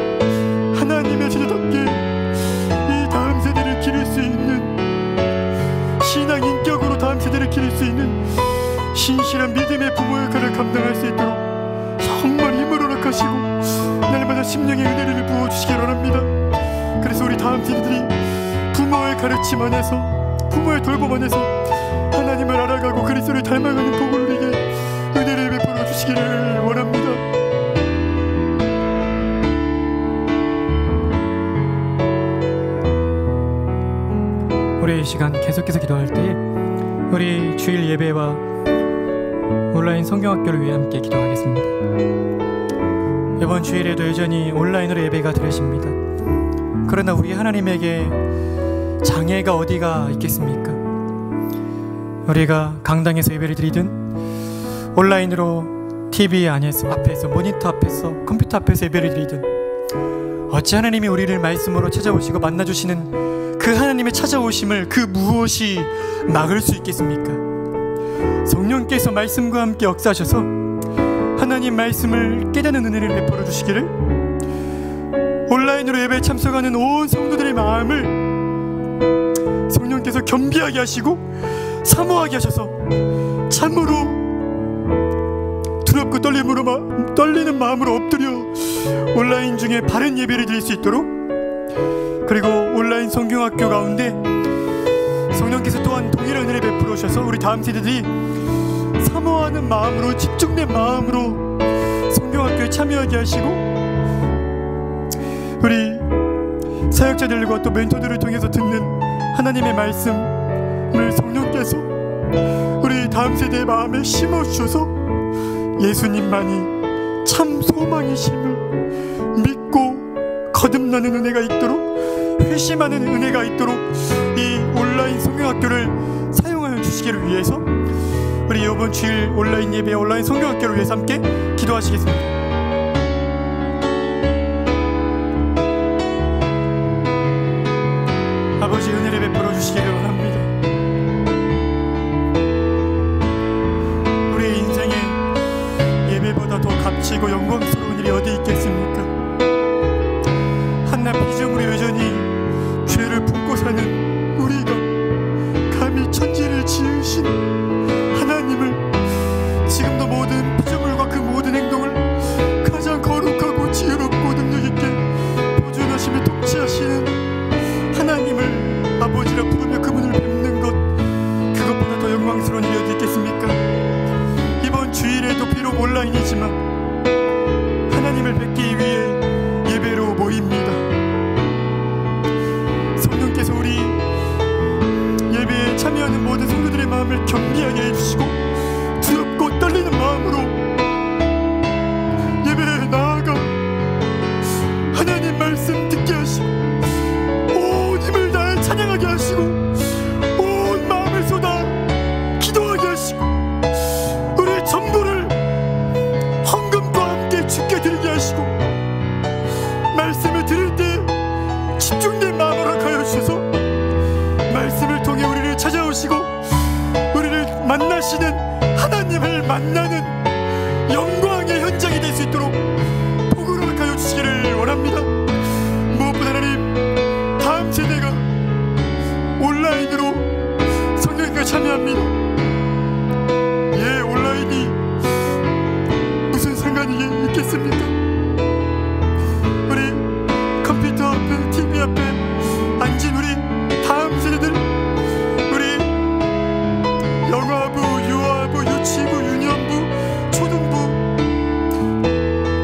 [SPEAKER 1] 하나님의 자녀답게 이 다음 세대를 기를 수 있는 신앙 인격으로 다음 세대를 기를 수 있는 신실한 믿음의 부모 역할을 감당할 수 있도록 정말 힘을 허락하시고 날마다 심령의 은혜를 부어주시기 원합니다. 그래서 우리 다음 세대들이 부모의 가르침 안에서 부모의 돌봄 안에서 하나님을 알아가고 그리스도를 닮아가는 복을 우리에게 은혜를 베풀어 주시기를 원합니다. 우리 이 시간 계속해서 기도할 때에 우리 주일 예배와 온라인 성경학교를 위해 함께 기도하겠습니다. 이번 주일에도 여전히 온라인으로 예배가 드려집니다. 그러나 우리 하나님에게 장애가 어디가 있겠습니까? 우리가 강당에서 예배를 드리든 온라인으로 TV 안에서 앞에서 모니터 앞에서 컴퓨터 앞에서 예배를 드리든 어찌 하나님이 우리를 말씀으로 찾아오시고 만나주시는 그 하나님의 찾아오심을 그 무엇이 막을 수 있겠습니까? 성령께서 말씀과 함께 역사하셔서 하나님 말씀을 깨닫는 은혜를 베풀어 주시기를 온라인으로 예배에 참석하는 온 성도들의 마음을 성령께서 겸비하게 하시고 사모하게 하셔서 참으로 두렵고 떨리는 마음으로 엎드려 온라인 중에 바른 예배를 드릴 수 있도록, 그리고 온라인 성경학교 가운데 성령께서 또한 동일한 은혜를 베풀어 주셔서 우리 다음 세대들이 사모하는 마음으로 집중된 마음으로 성경학교에 참여하게 하시고 우리 사역자들과 또 멘토들을 통해서 듣는 하나님의 말씀을 성령께서 우리 다음 세대의 마음에 심어주셔서 예수님만이 참 소망이심을 믿고 거듭나는 은혜가 있도록, 회심하는 은혜가 있도록 이 온라인 성경학교를 사용하여 주시기를 위해서 우리 이번 주일 온라인 예배, 온라인 성경학교를 위해서 함께 기도하시겠습니다. 아버지, 은혜를 베풀어 주시기를 원합니다. 우리의 인생에 예배보다 더 값지고 영광스러운 일이 어디 있겠습니까? 한낱 피조물이 여전히 죄를 품고 사는 우리가 감히 천지를 지으신 하나님을, 지금도 모든 피조물과 그 모든 행동을 가장 거룩하고 지혜롭고 능력있게 보존하시며 통치하시는 하나님을 아버지라 부르며 그분을 뵙는 것, 그것보다 더 영광스러운 일이 어디 있겠습니까? 이번 주일에도 비록 온라인이지만 하나님을 뵙기 위해 예배로 모입니다. 성령께서 우리 예배에 참여하는 모든 성도들의 마음을 겸비하게 해주시고 두렵고 떨리는 마음으로 예배에 나아가 하나님 말씀 듣게 하시고 온 힘을 다해 찬양하게 하시고 온 마음을 쏟아 기도하게 하시고 우리의 전부를 헌금과 함께 주께 드리게 하시고 말씀을 들을 때 집중된 마음을 허락하여 주셔서 말씀을 통해 우리를 찾아오시고 우리를 만나시는 하나님을 만나는 영광의 현장이 될 수 있도록 복을 허락하여 주시기를 원합니다. 무엇보다 하나님, 다음 세대가 온라인으로 성경에 참여합니다. 예, 온라인이 무슨 상관이 있겠습니까? 우리 컴퓨터 앞에, TV 앞에 앉은 우리 다음 세대들, 우리 영아부, 유아부, 유치부, 유년부, 초등부,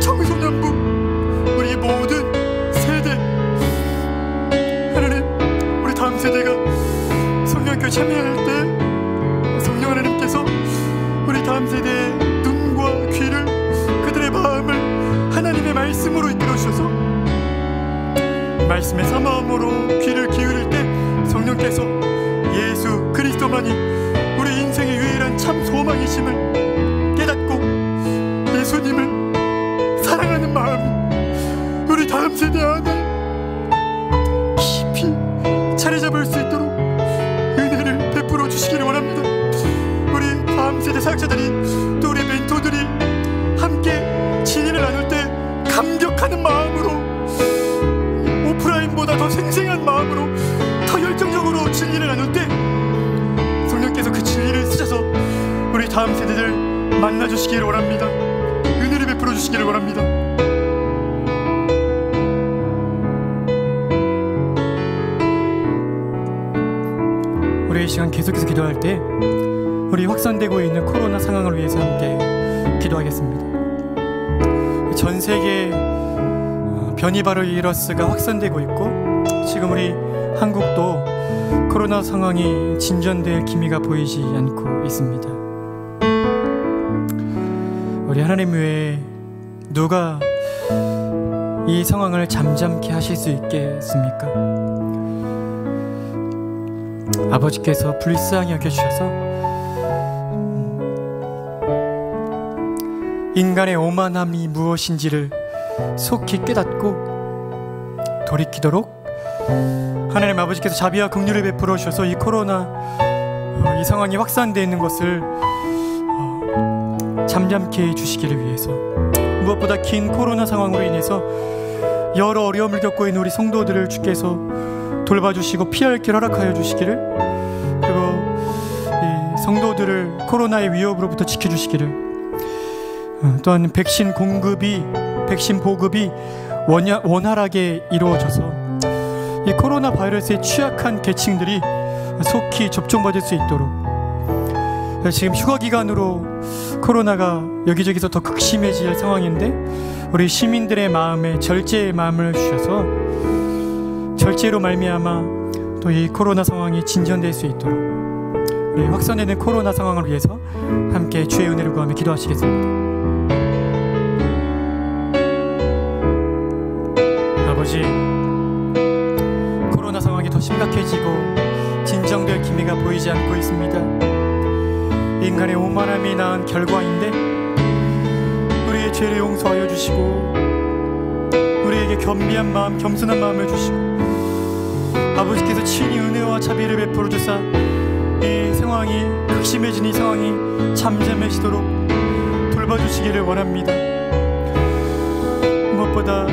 [SPEAKER 1] 청소년부, 우리 모든 세대, 하나님, 우리 다음 세대가 성령학교 참여할 때 성령 하나님께서 우리 다음 세대의 눈과 귀를, 그들의 마음을 하나님의 말씀으로 이끌어 주셔서 말씀의 사마음으로 귀를 기울일 때 성령께서 예수 그리스도만이 우리 인생의 유일한 참 소망이심을 깨닫고 예수님을 사랑하는 마음이 우리 다음 세대 안에 깊이 자리 잡을 수 있도록 은혜를 베풀어 주시기를 원합니다. 우리 다음 세대 사역자들이 또 우리 멘토들이 함께 진리를 나눌 때 감격하는 마음으로, 오프라인보다 더 생생한 마음으로, 더 열정적으로 진리를 나눌 때 성령께서 그 진리를 쓰셔서 우리 다음 세대들 만나주시기를 원합니다. 은혜를 베풀어 주시기를 원합니다. 우리 이 시간 계속해서 기도할 때 우리 확산되고 있는 코로나 상황을 위해서 함께 기도하겠습니다. 전 세계 변이바이러스가 확산되고 있고 지금 우리 한국도 코로나 상황이 진전될 기미가 보이지 않고 있습니다. 우리 하나님 외에 누가 이 상황을 잠잠케 하실 수 있겠습니까? 아버지께서 불쌍히 여겨주셔서 인간의 오만함이 무엇인지를 속히 깨닫고 돌이키도록 하나님 아버지께서 자비와 긍휼을 베풀어 주셔서 이 코로나 이 상황이 확산되어 있는 것을 잠잠케 해주시기를 위해서, 무엇보다 긴 코로나 상황으로 인해서 여러 어려움을 겪고 있는 우리 성도들을 주께서 돌봐주시고 피할 길 허락하여 주시기를, 그리고 이 성도들을 코로나의 위협으로부터 지켜주시기를, 또한 백신 공급이, 백신 보급이 원활하게 이루어져서 이 코로나 바이러스에 취약한 계층들이 속히 접종받을 수 있도록, 지금 휴가 기간으로 코로나가 여기저기서 더 극심해질 상황인데 우리 시민들의 마음에 절제의 마음을 주셔서 절제로 말미암아 또 이 코로나 상황이 진전될 수 있도록 우리 확산되는 코로나 상황을 위해서 함께 주의 은혜를 구하며 기도하시겠습니다. 아버지, 코로나 상황이 더 심각해지고 진정될 기미가 보이지 않고 있습니다. 인간의 오만함이 낳은 결과인데 우리의 죄를 용서하여 주시고 우리에게 겸비한 마음, 겸손한 마음을 주시고 아버지께서 친히 은혜와 자비를 베풀어 주사 이 상황이 극심해진 이 상황이 잠잠해지도록 돌봐주시기를 원합니다. 무엇보다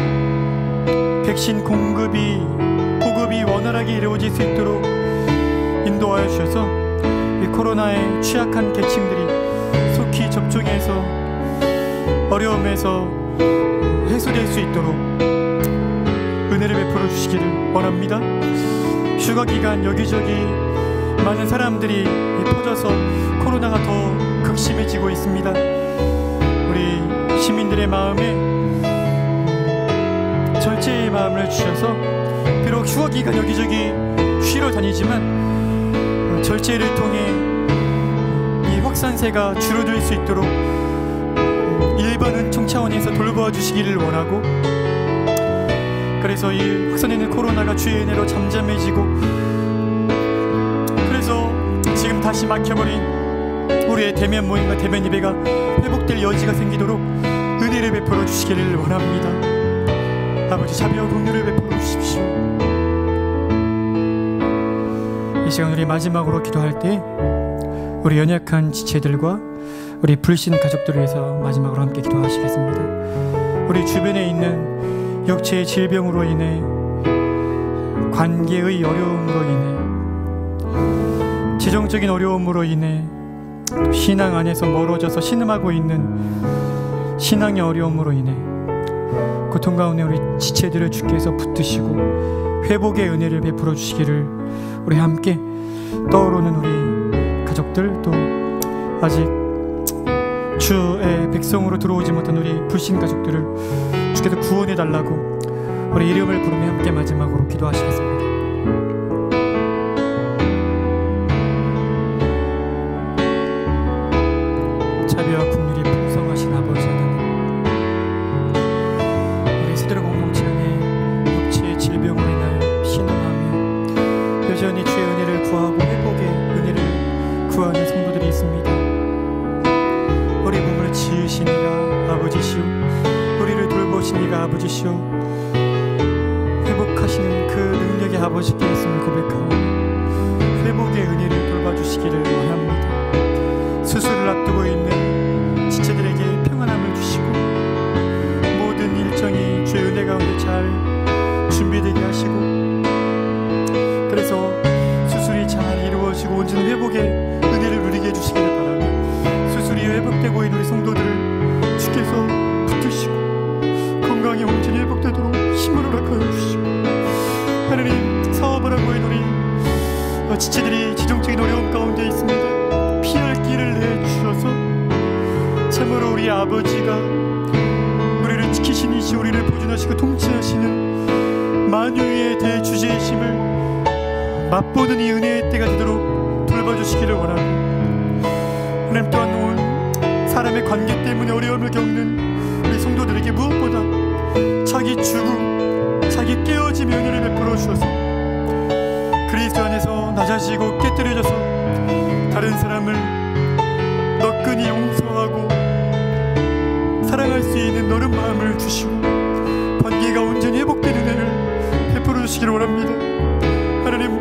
[SPEAKER 1] 백신 공급이 보급이 원활하게 이루어질 수 있도록 인도하여 주셔서 이 코로나에 취약한 계층들이 속히 접종해서 어려움에서 해소될 수 있도록 은혜를 베풀어 주시기를 원합니다. 휴가 기간 여기저기 많은 사람들이 퍼져서 코로나가 더 극심해지고 있습니다. 우리 시민들의 마음에 절제의 마음을 주셔서 비록 휴가 기간 여기저기 쉬러 다니지만 절제를 통해 이 확산세가 줄어들 수 있도록 일반 은총 차원에서 돌보아 주시기를 원하고, 그래서 이 확산되는 코로나가 주의 은혜로 잠잠해지고, 그래서 지금 다시 막혀버린 우리의 대면 모임과 대면 예배가 회복될 여지가 생기도록 은혜를 베풀어 주시기를 원합니다. 아버지, 자비와 긍휼을 베풀어 주십시오. 이 시간 우리 마지막으로 기도할 때 우리 연약한 지체들과 우리 불신 가족들을 위해서 마지막으로 함께 기도하시겠습니다. 우리 주변에 있는 육체의 질병으로 인해, 관계의 어려움으로 인해, 재정적인 어려움으로 인해, 신앙 안에서 멀어져서 신음하고 있는 신앙의 어려움으로 인해 고통 가운데 우리 지체들을 주께서 붙드시고 회복의 은혜를 베풀어 주시기를 우리 함께 떠오르는 우리 가족들, 또 아직 주의 백성으로 들어오지 못한 우리 불신 가족들을 주께서 구원해 달라고 우리 이름을 부르며 함께 마지막으로 기도하시겠습니다. 자비와 긍휼이 풍성하신 아버지 하나님, 우리 세대로 공동체 안에 육체의 질병으로 인하여 신음하며 여전히 주의 은혜를 구하고 회복의 은혜를 구하는 성도들이 있습니다. 우리 몸을 지으시니가 아버지시오, 우리를 돌보시니가 아버지시오, 회복하시는 그 능력의 아버지께 있음을 고백하오 회복의 은혜를 돌봐주시기를 원합니다. 수술을 앞두고 있는 지체들에게 평안함을 주시고 모든 일정이 주의 은혜 가운데 잘 준비되게 하시고, 그래서 수술이 잘 이루어지고 온전한 회복의 은혜를 누리게 해주시기를 바라며, 수술이 회복되고 있는 우리 성도들을 주께서 붙드시고 건강이 온전히 회복되도록 힘을 허락하여 주시고, 하나님, 사업을 하고 있는 우리 지체들이 지정적인 어려움 가운데 있습니다. 피할 길을 내주셔서 참으로 우리 아버지가 우리를 지키시니시 우리를 보존하시고 통치하시는 만유의 대주제이심을 맛보는 이 은혜의 때가 되도록 돌봐주시기를 원하고, 하나님 또한 온 사람의 관계 때문에 어려움을 겪는 우리 성도들에게 무엇보다 자기 죽음, 자기 깨어짐의 은혜를 베풀어 주셔서 그리스도 안에서 낮아지고 깨뜨려져서 다른 사람을 너끈히 용서하고 사랑할 수 있는 너른 마음을 주시고 관계가 온전히 회복되는 은혜를 베풀어 주시기를 원합니다. 하나님,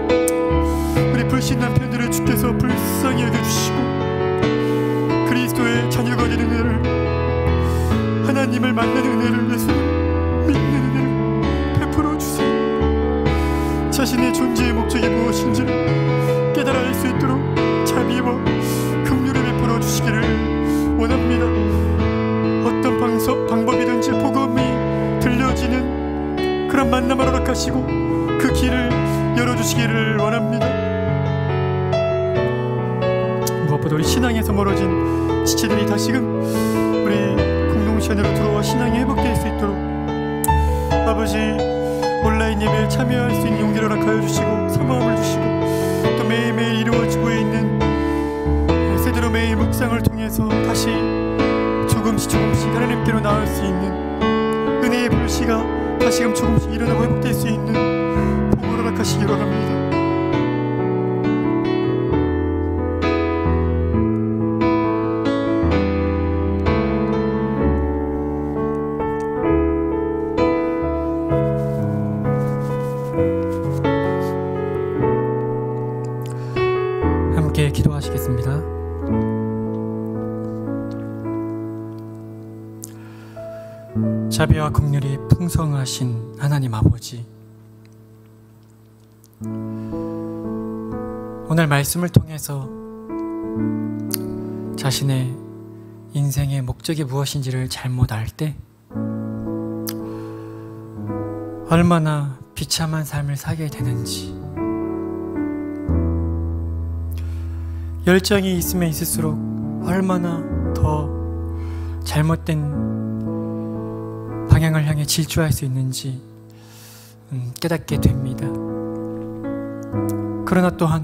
[SPEAKER 1] 우리 불신 남편들을 주께서 불쌍히 여겨주시고 그리스도의 자녀가 되는 은혜를, 하나님을 만나는 은혜를, 예수를 믿는 은혜를 베풀어 주세요. 자신의 존재의 목적이 무엇인지를 깨달아 알 수 있도록 자비와 긍휼을 베풀어 주시기를 원합니다. 어떤 방법이든지 복음이 들려지는 그런 만남을 허락하시고 그 길을 열어주시기를 원합니다. 무엇보다 우리 신앙에서 멀어진 지체들이 다시금 우리 다시 안으로 들어와 신앙이 회복될 수 있도록 아버지 온라인 예배에 참여할 수 있는 용기를 허락하여 주시고 사모함을 주시고 또 매일매일 이루어지고 있는 세대로 매일 묵상을 통해서 다시 조금씩 하나님께로 나올 수 있는 은혜의 불씨가 다시금 조금씩 일어나고 회복될 수 있는 복을 허락하시기 바랍니다. 함께 기도하시겠습니다. 자비와 긍휼이 풍성하신 하나님 아버지, 오늘 말씀을 통해서 자신의 인생의 목적이 무엇인지를 잘못 알 때 얼마나 비참한 삶을 살게 되는지, 열정이 있으면 있을수록 얼마나 더 잘못된 방향을 향해 질주할 수 있는지 깨닫게 됩니다. 그러나 또한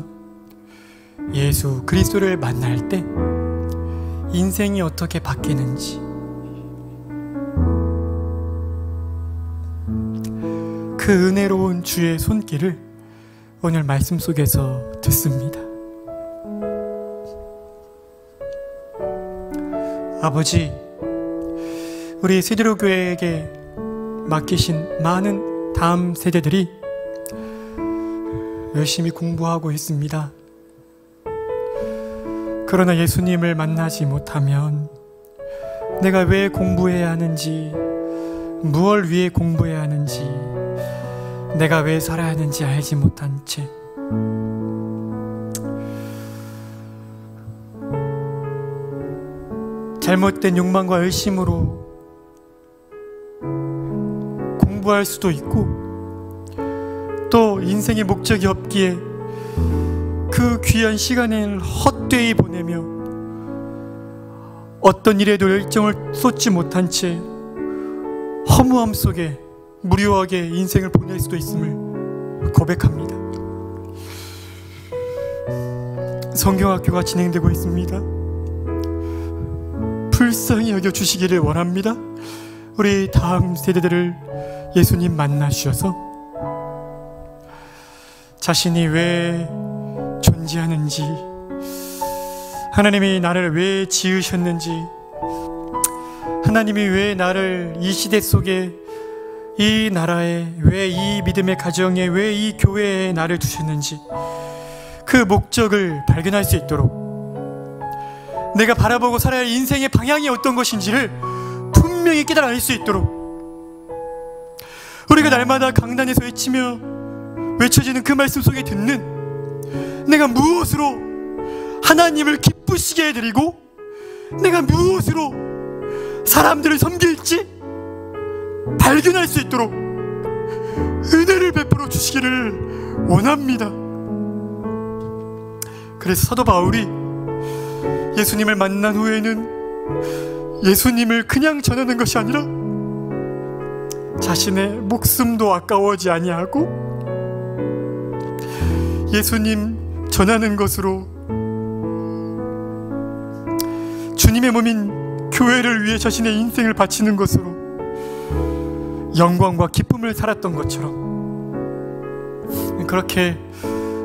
[SPEAKER 1] 예수 그리스도를 만날 때 인생이 어떻게 바뀌는지, 그 은혜로운 주의 손길을 오늘 말씀 속에서 듣습니다. 아버지, 우리 세대로교회에게 맡기신 많은 다음 세대들이 열심히 공부하고 있습니다. 그러나 예수님을 만나지 못하면 내가 왜 공부해야 하는지, 무엇을 위해 공부해야 하는지, 내가 왜 살아야 하는지 알지 못한 채 잘못된 욕망과 열심으로 공부할 수도 있고, 또 인생의 목적이 없기에 그 귀한 시간을 헛되이 보내며 어떤 일에도 열정을 쏟지 못한 채 허무함 속에 무료하게 인생을 보낼 수도 있음을 고백합니다. 성경학교가 진행되고 있습니다. 불쌍히 여겨주시기를 원합니다. 우리 다음 세대들을 예수님 만나주셔서 자신이 왜 존재하는지, 하나님이 나를 왜 지으셨는지, 하나님이 왜 나를 이 시대 속에, 이 나라에, 왜 이 믿음의 가정에, 왜 이 교회에 나를 두셨는지 그 목적을 발견할 수 있도록, 내가 바라보고 살아야 할 인생의 방향이 어떤 것인지를 분명히 깨달아 알 수 있도록, 우리가 날마다 강단에서 외쳐지는 그 말씀 속에 듣는 내가 무엇으로 하나님을 기쁘시게 해드리고 내가 무엇으로 사람들을 섬길지 발견할 수 있도록 은혜를 베풀어 주시기를 원합니다. 그래서 사도 바울이 예수님을 만난 후에는 예수님을 그냥 전하는 것이 아니라 자신의 목숨도 아까워하지 아니하고 예수님 전하는 것으로 주님의 몸인 교회를 위해 자신의 인생을 바치는 것으로 영광과 기쁨을 살았던 것처럼, 그렇게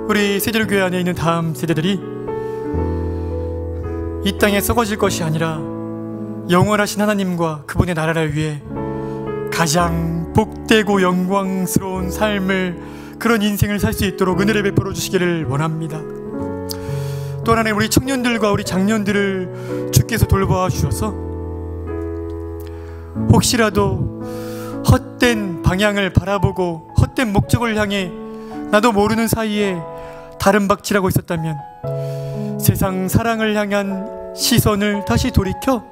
[SPEAKER 1] 우리 세대교회 안에 있는 다음 세대들이 이 땅에 썩어질 것이 아니라 영원하신 하나님과 그분의 나라를 위해 가장 복되고 영광스러운 삶을, 그런 인생을 살 수 있도록 은혜를 베풀어 주시기를 원합니다. 또 하나는 우리 청년들과 우리 장년들을 주께서 돌보아 주셔서 혹시라도 헛된 방향을 바라보고 헛된 목적을 향해 나도 모르는 사이에 다른 박질하고 있었다면 세상 사랑을 향한 시선을 다시 돌이켜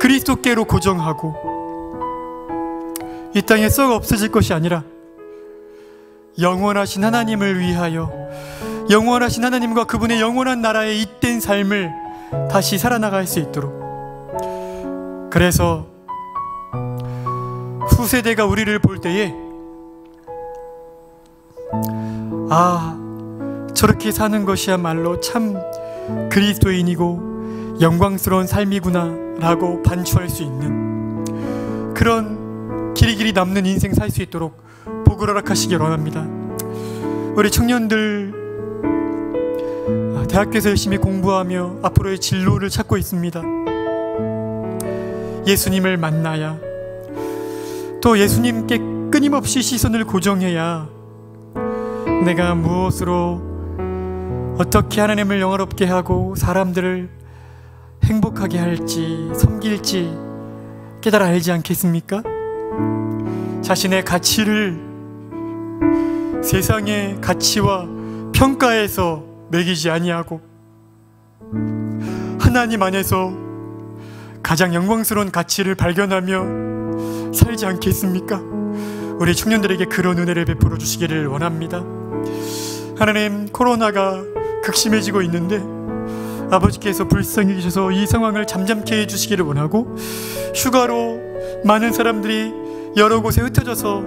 [SPEAKER 1] 그리스도께로 고정하고 이 땅에 썩어 없어질 것이 아니라 영원하신 하나님을 위하여 영원하신 하나님과 그분의 영원한 나라에 잇된 삶을 다시 살아나갈 수 있도록, 그래서 후세대가 우리를 볼 때에 저렇게 사는 것이야말로 참 그리스도인이고 영광스러운 삶이구나 라고 반추할 수 있는 그런 길이 남는 인생 살 수 있도록 복을 허락하시길 원합니다. 우리 청년들 대학교에서 열심히 공부하며 앞으로의 진로를 찾고 있습니다. 예수님을 만나야, 또 예수님께 끊임없이 시선을 고정해야 내가 무엇으로 어떻게 하나님을 영화롭게 하고 사람들을 행복하게 할지 섬길지 깨달아 알지 않겠습니까? 자신의 가치를 세상의 가치와 평가에서 매기지 아니하고 하나님 안에서 가장 영광스러운 가치를 발견하며 살지 않겠습니까? 우리 청년들에게 그런 은혜를 베풀어 주시기를 원합니다. 하나님, 코로나가 극심해지고 있는데 아버지께서 불쌍히 계셔서 이 상황을 잠잠케 해주시기를 원하고, 휴가로 많은 사람들이 여러 곳에 흩어져서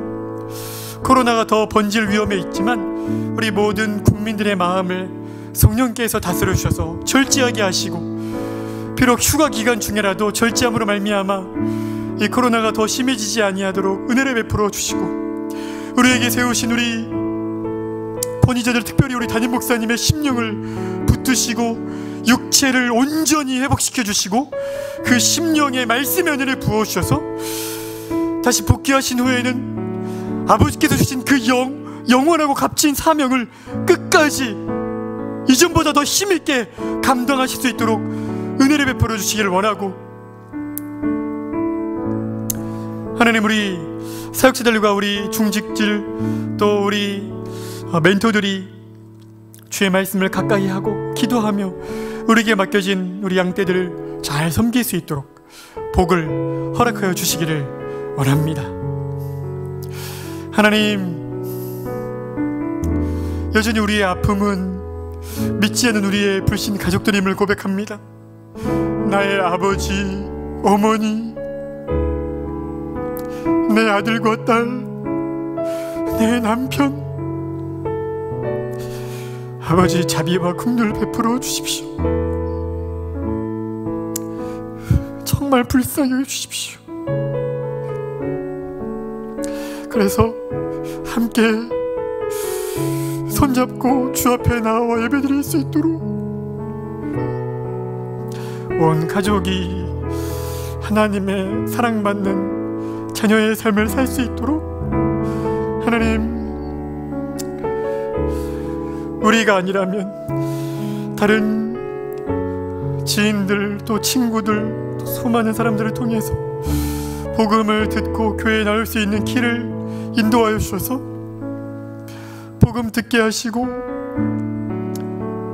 [SPEAKER 1] 코로나가 더 번질 위험에 있지만 우리 모든 국민들의 마음을 성령께서 다스려 주셔서 절제하게 하시고, 비록 휴가 기간 중에라도 절제함으로 말미암아 이 코로나가 더 심해지지 아니하도록 은혜를 베풀어 주시고, 우리에게 세우신 우리 권위자들, 특별히 우리 담임 목사님의 심령을 붙드시고 육체를 온전히 회복시켜 주시고 그 심령에 말씀의 은혜를 부어주셔서 다시 복귀하신 후에는 아버지께서 주신 그 영원하고 값진 사명을 끝까지 이전보다 더 힘있게 감당하실 수 있도록 은혜를 베풀어 주시기를 원하고, 하나님, 우리 사역자들과 우리 중직들 또 우리 멘토들이 주의 말씀을 가까이 하고 기도하며 우리에게 맡겨진 우리 양떼들을 잘 섬길 수 있도록 복을 허락하여 주시기를 원합니다. 하나님, 여전히 우리의 아픔은 믿지 않는 우리의 불신 가족들임을 고백합니다. 나의 아버지, 어머니, 내 아들과 딸, 내 남편, 아버지 자비와 긍휼을 베풀어 주십시오. 정말 불쌍히 해주십시오. 그래서 함께 손잡고 주 앞에 나와 예배드릴 수 있도록 온 가족이 하나님의 사랑받는 자녀의 삶을 살 수 있도록, 하나님, 우리가 아니라면 다른 지인들 또 친구들 또 수많은 사람들을 통해서 복음을 듣고 교회에 나올 수 있는 길을 인도하여 주셔서 복음 듣게 하시고,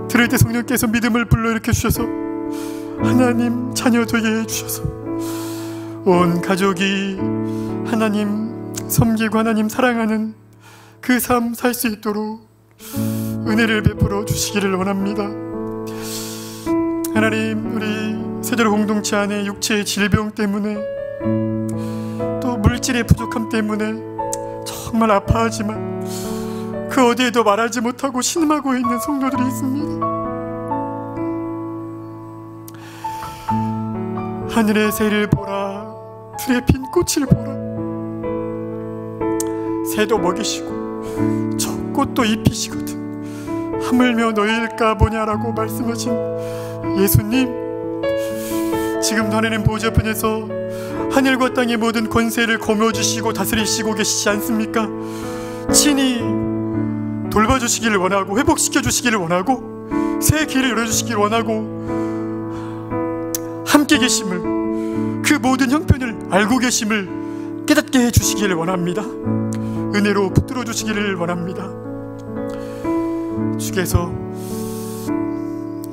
[SPEAKER 1] 들을 때 성령께서 믿음을 불러일으켜 주셔서 하나님 자녀 되게 해주셔서 온 가족이 하나님 섬기고 하나님 사랑하는 그 삶 살 수 있도록 은혜를 베풀어 주시기를 원합니다. 하나님, 우리 세대로 공동체 안에 육체의 질병 때문에 또 물질의 부족함 때문에 정말 아파하지만 그 어디에도 말하지 못하고 신음하고 있는 성도들이 있습니다. 하늘의 새를 보라, 들에 핀 꽃을 보라. 새도 먹이시고 저 꽃도 입히시거든 하물며 너희일까 보냐라고 말씀하신 예수님, 지금 하나님 보좌 편에서 하늘과 땅의 모든 권세를 거머쥐시고 다스리시고 계시지 않습니까? 친히 돌봐주시기를 원하고 회복시켜 주시기를 원하고 새 길을 열어주시기를 원하고 함께 계심을, 그 모든 형편을 알고 계심을 깨닫게 해주시기를 원합니다. 은혜로 붙들어 주시기를 원합니다. 주께서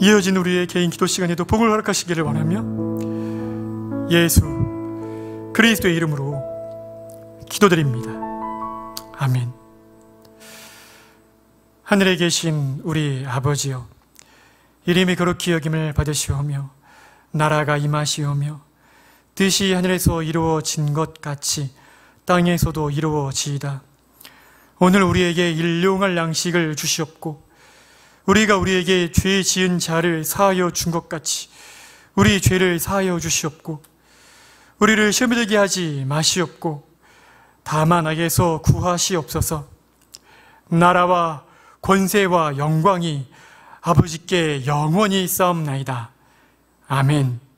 [SPEAKER 1] 이어진 우리의 개인 기도 시간에도 복을 허락하시기를 원하며 예수 그리스도의 이름으로 기도드립니다. 아멘. 하늘에 계신 우리 아버지여, 이름이 거룩히 여김을 받으시오며 나라가 임하시오며 뜻이 하늘에서 이루어진 것 같이 땅에서도 이루어지이다. 오늘 우리에게 일용할 양식을 주시옵고 우리가 우리에게 죄 지은 자를 사하여 준 것 같이 우리 죄를 사하여 주시옵고 우리를 시험에 들게 하지 마시옵고 다만 악에서 구하시옵소서. 나라와 권세와 영광이 아버지께 영원히 있사옵나이다. 아멘.